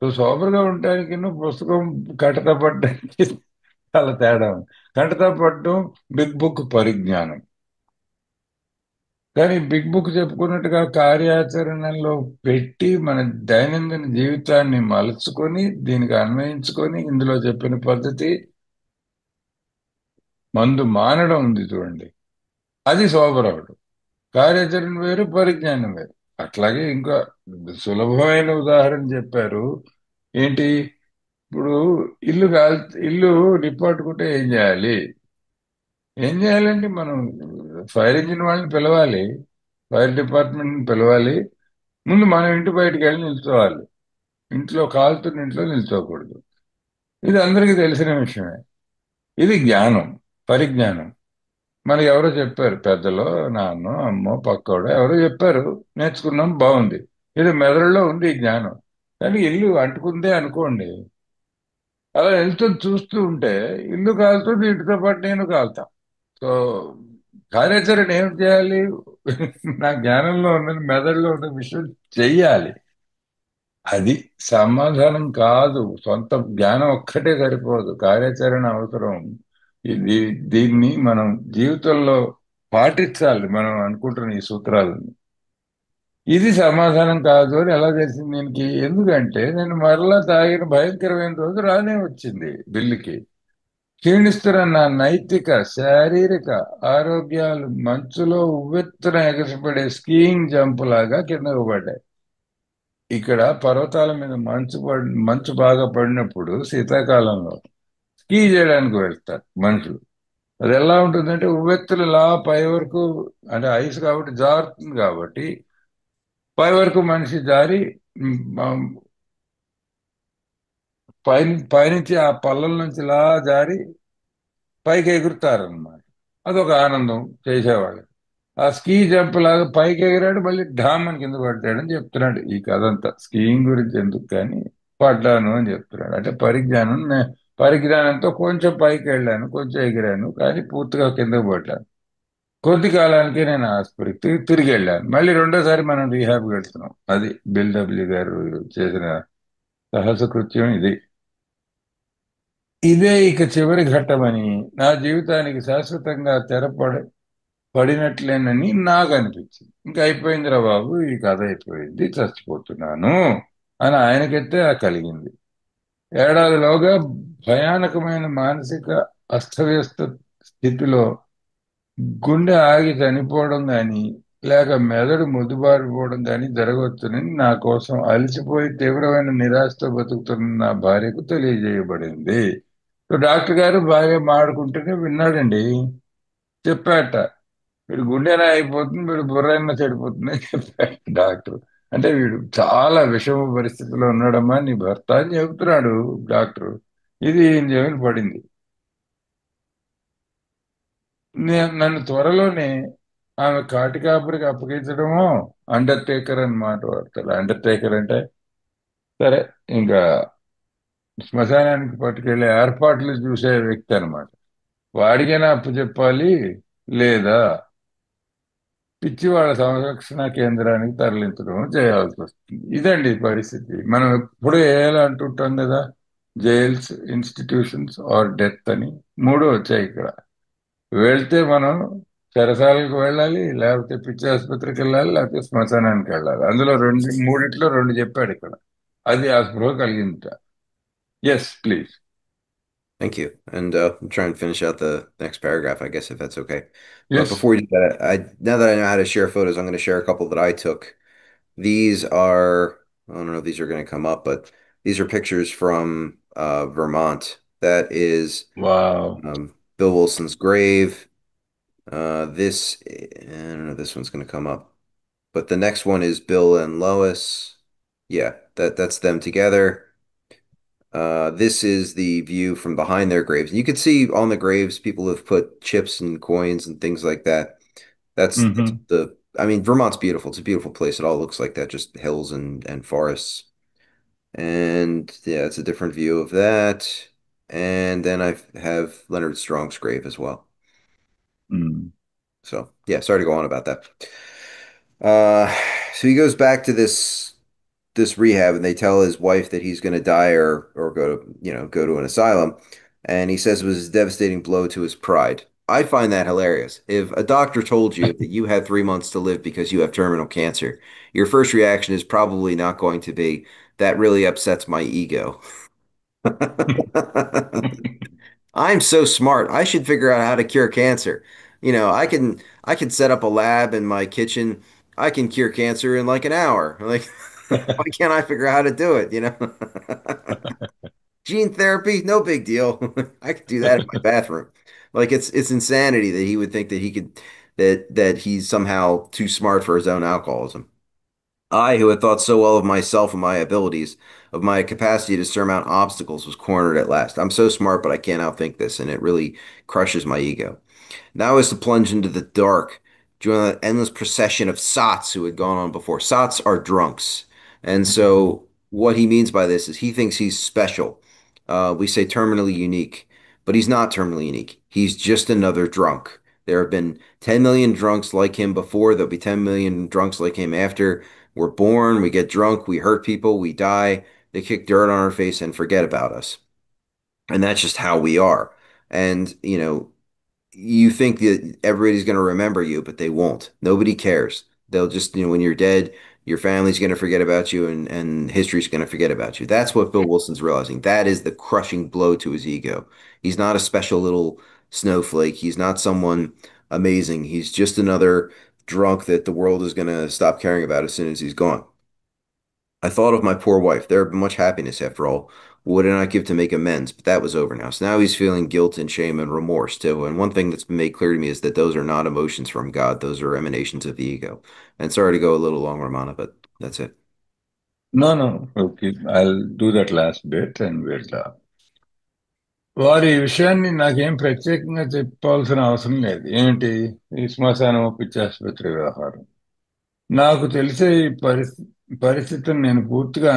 సో సోబర్గా ఉండటానికి పుస్తకం కట్టత పట్టడానికి చాలా తేడా ఉంది. కట్టత పట్టడం బిగ్ బుక్ పరిజ్ఞానం. కానీ బిగ్ బుక్ చెప్పుకున్నట్టుగా కార్యాచరణలో పెట్టి మన దైనందిన జీవితాన్ని మలుచుకొని దీనికి అన్వయించుకొని, ఇందులో చెప్పిన పద్ధతి మందు మానడం ఉంది చూడండి, అది సోబర్ అవడం. కార్యాచరణ వేరు, పరిజ్ఞానం వేరు. అట్లాగే ఇంకా సులభమైన ఉదాహరణ చెప్పారు. ఏంటి? ఇప్పుడు ఇల్లు కాల్ ఇల్లు నిప్పట్టుకుంటే ఏం చేయాలి? ఏం చేయాలంటే, మనం ఫైర్ ఇంజిన్ వాళ్ళని పిలవాలి, ఫైర్ డిపార్ట్మెంట్ని పిలవాలి. ముందు మనం ఇంటి బయటకు వెళ్ళి నిల్చోవాలి. ఇంట్లో కాలుతున్న ఇంట్లో నిల్చోకూడదు. ఇది అందరికీ తెలిసిన విషయమే. ఇది జ్ఞానం, పరిజ్ఞానం. మనకి ఎవరో చెప్పారు, పెద్దలో, నాన్నో, అమ్మో, పక్కోడో ఎవరో చెప్పారు, నేర్చుకున్నాం, బాగుంది. ఇది మెదడులో ఉంది ఈ జ్ఞానం. కానీ ఇల్లు అంటుకుందే అనుకోండి, అలా వెళ్తూ చూస్తూ ఉంటే ఇల్లు కాలుతుంది, ఇంటితో పాటు నేను కాలుతా. సో కార్యాచరణ ఏం చేయాలి? నా జ్ఞానంలో ఉన్న, మెదడులో ఉన్న విషయం చెయ్యాలి. అది సమాధానం కాదు. సొంత జ్ఞానం ఒక్కటే సరిపోదు, కార్యాచరణ అవసరం. ఇది, దీన్ని మనం జీవితంలో పాటించాలి, మనం అనుకుంటున్న ఈ సూత్రాలను. ఇది సమాధానం కాదు అని ఎలా తెలిసింది దీనికి? ఎందుకంటే నేను మరలా తాగిన భయంకరమైన రోజు రానే వచ్చింది బిల్లుకి. క్షీణిస్తున్న నా నైతిక, శారీరక ఆరోగ్యాలు మంచులో ఉవ్వెత్తున ఎగసిపడే స్కీయింగ్ జంప్ లాగా కిందకు పడ్డాయి. ఇక్కడ పర్వతాల మీద మంచు బాగా పడినప్పుడు శీతాకాలంలో స్కీ చేయడానికి వెళ్తారు మనుషులు. అది ఎలా ఉంటుందంటే, ఉవ్వెత్తులు ఇలా పై వరకు, అంటే ఐస్ కాబట్టి జారుతుంది కాబట్టి పై వరకు మనిషి జారి ఉమ్, పైనుంచి ఆ పల్లల నుంచి ఇలా జారి పైకి ఎగురుతారనమాట. అదొక ఆనందం చేసేవాళ్ళు. ఆ స్కీ జంప్ లాగా పైకి ఎగిరాడు, మళ్ళీ ఢామ్ అని కింద పడ్డాడని చెప్తున్నాడు. ఈ కథ అంతా స్కీయింగ్ గురించి ఎందుకు కానీ, పడ్డాను అని చెప్తున్నాడు. అంటే పరిజ్ఞానంతో కొంచెం పైకి వెళ్ళాను, కొంచెం ఎగిరాను, కానీ పూర్తిగా కిందకు పడ్డాను. కొద్ది కాలానికి నేను ఆసుపత్రికి తిరిగి వెళ్ళాను. మళ్ళీ రెండోసారి మనం రీహాబ్కి వెళ్తున్నాం. అది బిల్ డబ్ల్యూ గారు చేసిన సాహస కృత్యం ఇది. ఇదే ఇక చివరి ఘట్టమని, నా జీవితానికి శాశ్వతంగా పడినట్లేనని నాకు అనిపించింది. ఇంకా అయిపోయిందిరా బాబు, ఈ కథ అయిపోయింది, చచ్చిపోతున్నాను అని ఆయనకైతే కలిగింది. ఏడాదిలోగా భయానకమైన మానసిక అస్తవ్యస్త స్థితిలో గుండె ఆగి చనిపోవడం కానీ, లేక మెదడు మొద్దుబారిపోవడం కానీ జరగవచ్చునని నా కోసం అలసిపోయి తీవ్రమైన నిరాశతో బతుకుతున్న నా భార్యకు తెలియజేయబడింది. సో డాక్టర్ గారు భార్య మాడుకుంటూనే విన్నాడండి. చెప్పాట, వీడు గుండెనా అయిపోతుంది, వీడు బుర్రైనా చెడిపోతుంది అని చెప్పాడు డాక్టర్. అంటే వీడు చాలా విషమ పరిస్థితిలో ఉన్నాడమ్మా నీ భర్త అని చెబుతున్నాడు డాక్టర్. ఇది ఈయన చెవిన పడింది. నన్ను త్వరలోనే ఆమె కాటి కాపరికి అప్పగించడమో, అండర్టేకర్ అని మాట వాడతాడు. అండర్టేకర్ అంటే సరే, ఇంకా శ్మశానానికి పట్టుకెళ్లే ఏర్పాట్లు చూసే వ్యక్తి అనమాట. వాడికైనా అప్పు చెప్పాలి, లేదా పిచ్చివాళ్ళ సంరక్షణ కేంద్రానికి తరలించడం చేయాల్సి వస్తుంది. ఇదండి పరిస్థితి. మనం ఎప్పుడు ఎలా అంటుంటాం కదా, జైల్స్, ఇన్స్టిట్యూషన్స్ ఆర్ డెత్ అని మూడు వచ్చాయి ఇక్కడ. వెళ్తే మనం చెరసాలకు వెళ్ళాలి, లేకపోతే పిచ్చి ఆసుపత్రికి వెళ్ళాలి, లేకపోతే శ్మశానానికి వెళ్ళాలి. అందులో మూడిట్లో రెండు చెప్పాడు ఇక్కడ. అది ఆ స్పృహ కలిగిందిట. Yes please. Thank you. And I'm trying to finish out the next paragraph, I guess, if that's okay. But yes. before we do that, now that I know how to share photos, I'm going to share a couple that I took. These are, I don't know if these are going to come up, but these are pictures from Vermont. That is wow. Bill Wilson's grave. I don't know if this one's going to come up, but the next one is Bill and Lois. Yeah, that's them together. This is the view from behind their graves. And you can see on the graves, people have put chips and coins and things like that. That's I mean, Vermont's beautiful. It's a beautiful place. It all looks like that, just hills and forests. And yeah, it's a different view of that. And then I have Leonard Strong's grave as well. So yeah, sorry to go on about that. Uh, so he goes back to this rehab and they tell his wife that he's going to die or go to, go to an asylum. And he says it was a devastating blow to his pride. I find that hilarious. If a doctor told you that you had 3 months to live because you have terminal cancer, your first reaction is probably not going to be, that really upsets my ego. I'm so smart. I should figure out how to cure cancer. I can set up a lab in my kitchen. I can cure cancer in like an hour. Like, why can't I figure out how to do it, Gene therapy, no big deal. I could do that in my bathroom. Like it's insanity that he would think that he could that he's somehow too smart for his own alcoholism. I, who had thought so well of myself and my abilities, of my capacity to surmount obstacles, was cornered at last. I'm so smart, but I can't outthink this, and it really crushes my ego. Now is to plunge into the dark, join that endless procession of sots who had gone on before. Sots are drunks. And so what he means by this is he thinks he's special. We say terminally unique, but he's not terminally unique. He's just another drunk. There have been 10 million drunks like him before. There'll be 10 million drunks like him after. We're born, we get drunk, we hurt people, we die. They kick dirt on our face and forget about us. And that's just how we are. And, you think that everybody's going to remember you, but they won't. Nobody cares. They'll just, when you're dead, your family's going to forget about you and history's going to forget about you. That's what Bill Wilson's realizing. That is the crushing blow to his ego. He's not a special little snowflake. He's not someone amazing. He's just another drunk that the world is going to stop caring about as soon as he's gone. I thought of my poor wife. There had been much happiness after all. What did I not give to make amends? But that was over now. So now he's feeling guilt and shame and remorse too. And one thing that's been made clear to me is that those are not emotions from God. Those are emanations of the ego. And sorry to go a little long, Romana, but that's it. No no, okay, I do that last bit and will. వారు ఈ విషయాన్ని నాకేం ప్రత్యేకంగా చెప్పాల్సిన అవసరం లేదు. ఏంటి ఈ శ్మశానం పిచ్చాసుపత్రి వ్యవహారం? నాకు తెలిసే ఈ పరిస్థితిని నేను పూర్తిగా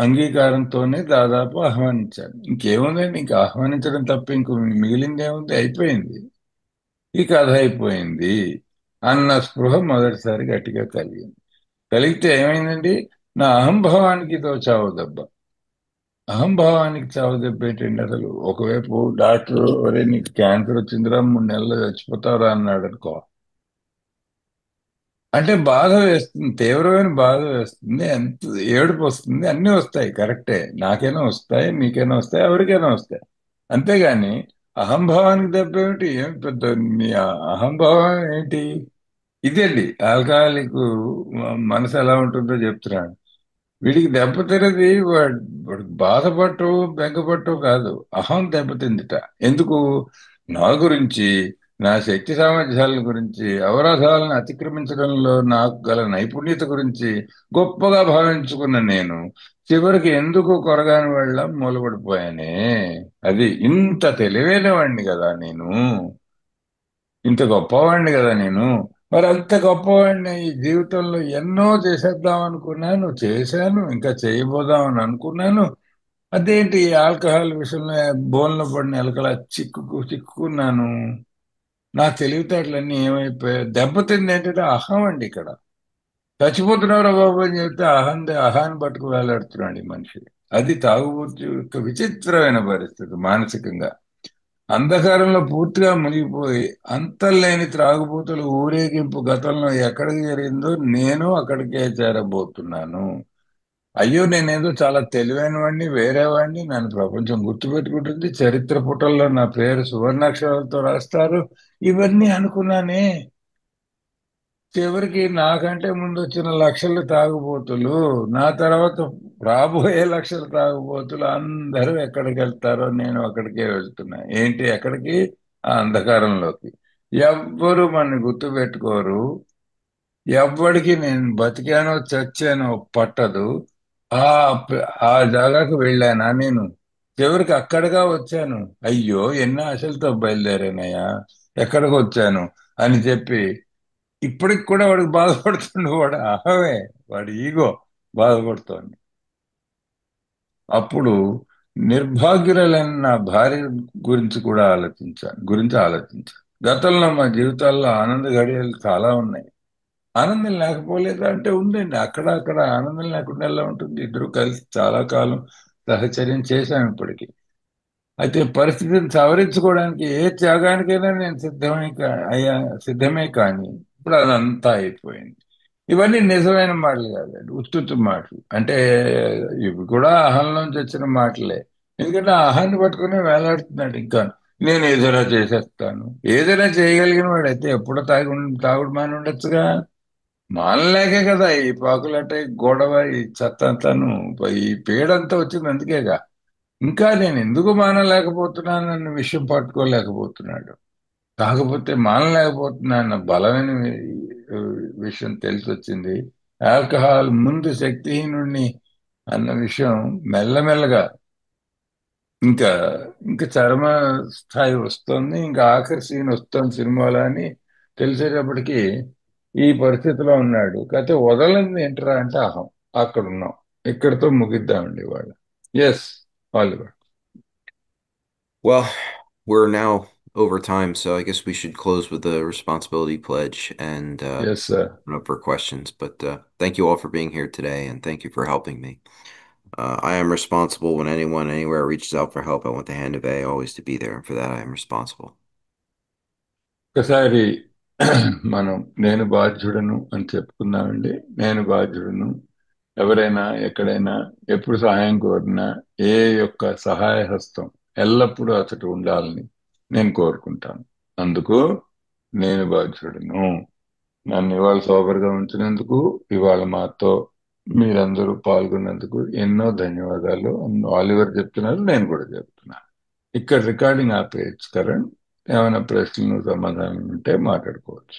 అంగీకారంతోనే దాదాపు ఆహ్వానించాను. ఇంకేముందండి, ఇంకా ఆహ్వానించడం తప్ప ఇంకో మిగిలింది ఏముంది? అయిపోయింది, ఈ కథ అయిపోయింది అన్న స్పృహ మొదటిసారి గట్టిగా కలిగితే ఏమైందండి, నా అహంభావానికి ఇదో చావు దెబ్బ. అహంభావానికి చావు దెబ్బ ఏంటండి అసలు? ఒకవైపు డాక్టర్ ఒరే నీకు క్యాన్సర్ వచ్చిందిరా, 3 నెలలు చచ్చిపోతారా అన్నాడు అనుకో, అంటే బాధ వేస్తుంది, తీవ్రమైన బాధ వేస్తుంది, ఎంత ఏడుపు వస్తుంది, అన్నీ వస్తాయి, కరెక్టే. నాకైనా వస్తాయి, మీకైనా వస్తాయి, ఎవరికైనా వస్తాయి. అంతేగాని అహంభావానికి దెబ్బ ఏమిటి? ఏమి పెద్ద నీ అహంభావం ఏంటి? ఇదండి ఆల్కహాలిక్ మనసు ఎలా ఉంటుందో చెప్తున్నాను. వీడికి దెబ్బతిన్నది వాడు బాధపట్టు బెంగపట్టు కాదు, అహం దెబ్బతిందిట. ఎందుకు? నా గురించి, నా శక్తి సామర్థ్యాల గురించి, అవరోధాలను అతిక్రమించడంలో నాకు గల నైపుణ్యత గురించి గొప్పగా భావించుకున్న నేను చివరికి ఎందుకు కొరగాని వాళ్ళ మూలపడిపోయానే. అది ఇంత తెలివైన వాడిని కదా నేను. ఇంత గొప్పవాడిని కదా నేను. మరి అంత గొప్పవాడిని ఈ జీవితంలో ఎన్నో చేసేద్దాం అనుకున్నాను, చేశాను, ఇంకా చేయబోదామని అనుకున్నాను. అదేంటి ఈ ఆల్కహాల్ విషయంలో బోన్లో పడిన ఎలకలా చిక్కుకున్నాను. నా తెలివితేటలన్నీ ఏమైపోయాయి? దెబ్బతింది ఏంటంటే అహం అండి ఇక్కడ. చచ్చిపోతున్నారా బాబు అని చెప్తే అహాన్ని పట్టుకు వేలాడుతున్నాడు ఈ మనిషి. అది తాగుబోతు యొక్క విచిత్రమైన పరిస్థితి మానసికంగా. అంధకారంలో పూర్తిగా మునిగిపోయి అంతర్లేని త్రాగుబోతులు ఊరేగింపు గతంలో ఎక్కడికి జరిగిందో నేను అక్కడికే చేరబోతున్నాను. అయ్యో నేనేదో చాలా తెలివైన వాడిని, వేరే వాడిని, నన్ను ప్రపంచం గుర్తుపెట్టుకుంటుంది, చరిత్ర పుటల్లో నా పేరు సువర్ణాక్షరాలతో రాస్తారు, ఇవన్నీ అనుకున్నానే. చివరికి నాకంటే ముందు వచ్చిన లక్షల తాగుబోతులు, నా తర్వాత రాబోయే లక్షల తాగుబోతులు అందరూ ఎక్కడికి వెళ్తారో నేను అక్కడికే వెళ్తున్నా. ఏంటి ఎక్కడికి? ఆ అంధకారంలోకి. ఎవ్వరు మన గుర్తు పెట్టుకోరు. ఎవ్వడికి నేను బతికానో చచ్చానో పట్టదు. ఆ ఆ జాగాకు వెళ్ళానా నేను? చివరికి అక్కడగా వచ్చాను. అయ్యో ఎన్ని ఆశలతో బయలుదేరానయ్యా, ఎక్కడికి వచ్చాను అని చెప్పి ఇప్పటికి కూడా వాడికి బాధపడుతుండు. వాడు అహమే, వాడి ఈగో బాధపడుతోంది. అప్పుడు నిర్భాగ్యురాలైన నా భార్య గురించి ఆలోచించాను. గతంలో మా జీవితాల్లో ఆనంద గడియలు చాలా ఉన్నాయి. ఆనందం లేకపోలేదా అంటే ఉందండి. అక్కడ అక్కడ ఆనందం లేకుండా ఎలా ఉంటుంది? ఇద్దరు కలిసి చాలా కాలం సహచర్యం చేశాం ఇప్పటికి. అయితే పరిస్థితిని సవరించుకోవడానికి ఏ త్యాగానికైనా నేను సిద్ధమే కానీ ఇప్పుడు అదంతా అయిపోయింది. ఇవన్నీ నిజమైన మాటలు కాదండి, ఉత్తుత్తి మాటలు. అంటే ఇవి కూడా అహంలోంచి వచ్చిన మాటలే. ఎందుకంటే ఆ అహాన్ని పట్టుకుని వేలాడుతున్నాడు ఇంకా. నేను ఏదైనా చేసేస్తాను. ఏదైనా చేయగలిగిన వాడైతే ఎప్పుడో తాగుడు మాని ఉండొచ్చుగా. మానలేకే కదా ఈ పాకులంటే గొడవ, ఈ చెత్త అంతాను, ఈ పీడంతా వచ్చింది అందుకేగా. ఇంకా నేను ఎందుకు మానలేకపోతున్నానన్న విషయం పట్టుకోలేకపోతున్నాడు. కాకపోతే మానలేకపోతున్నాన్న బలమైన విషయం తెలిసి వచ్చింది. ఆల్కహాల్ ముందు శక్తిహీనుణ్ణి అన్న విషయం మెల్లమెల్లగా ఇంకా ఇంకా చరమ స్థాయి వస్తుంది. ఇంకా ఆఖరి సీన్ వస్తుంది సినిమాలో అని తెలిసేటప్పటికి ఈ పరిస్థితిలో ఉన్నాడు. కాకపోతే వదలంది ఏంటరా అంటే అహం. అక్కడ ఉన్నాం. ఇక్కడితో ముగిద్దామండి వాళ్ళు. Yes, Oliver. Well, we're now over time, so I guess we should close with the responsibility pledge and yes sir. open up for questions. But thank you all for being here today, and thank you for helping me. I am responsible when anyone anywhere reaches out for help. I want the hand of A always to be there, and for that, I am responsible. ఒకసారి మనం నేను బాధ్యుడను అని చెప్పుకుందామండి. నేను బాధ్యుడను. ఎవరైనా ఎక్కడైనా ఎప్పుడు సహాయం కోరినా ఏ యొక్క సహాయ హస్తం ఎల్లప్పుడూ అతడు ఉండాలని నేను కోరుకుంటాను. అందుకు నేను బాధ్యుడను. నన్ను ఇవాళ సోబర్గా ఉంచినందుకు, ఇవాళ మాతో మీరందరూ పాల్గొన్నందుకు ఎన్నో ధన్యవాదాలు. ఆలివర్ చెప్తున్నారు, నేను కూడా చెప్తున్నాను. ఇక్కడ రికార్డింగ్ ఆపేయచ్చు కరణ్. ఏమైనా ప్రశ్నలు సమాధానం ఉంటే మాట్లాడుకోవచ్చు.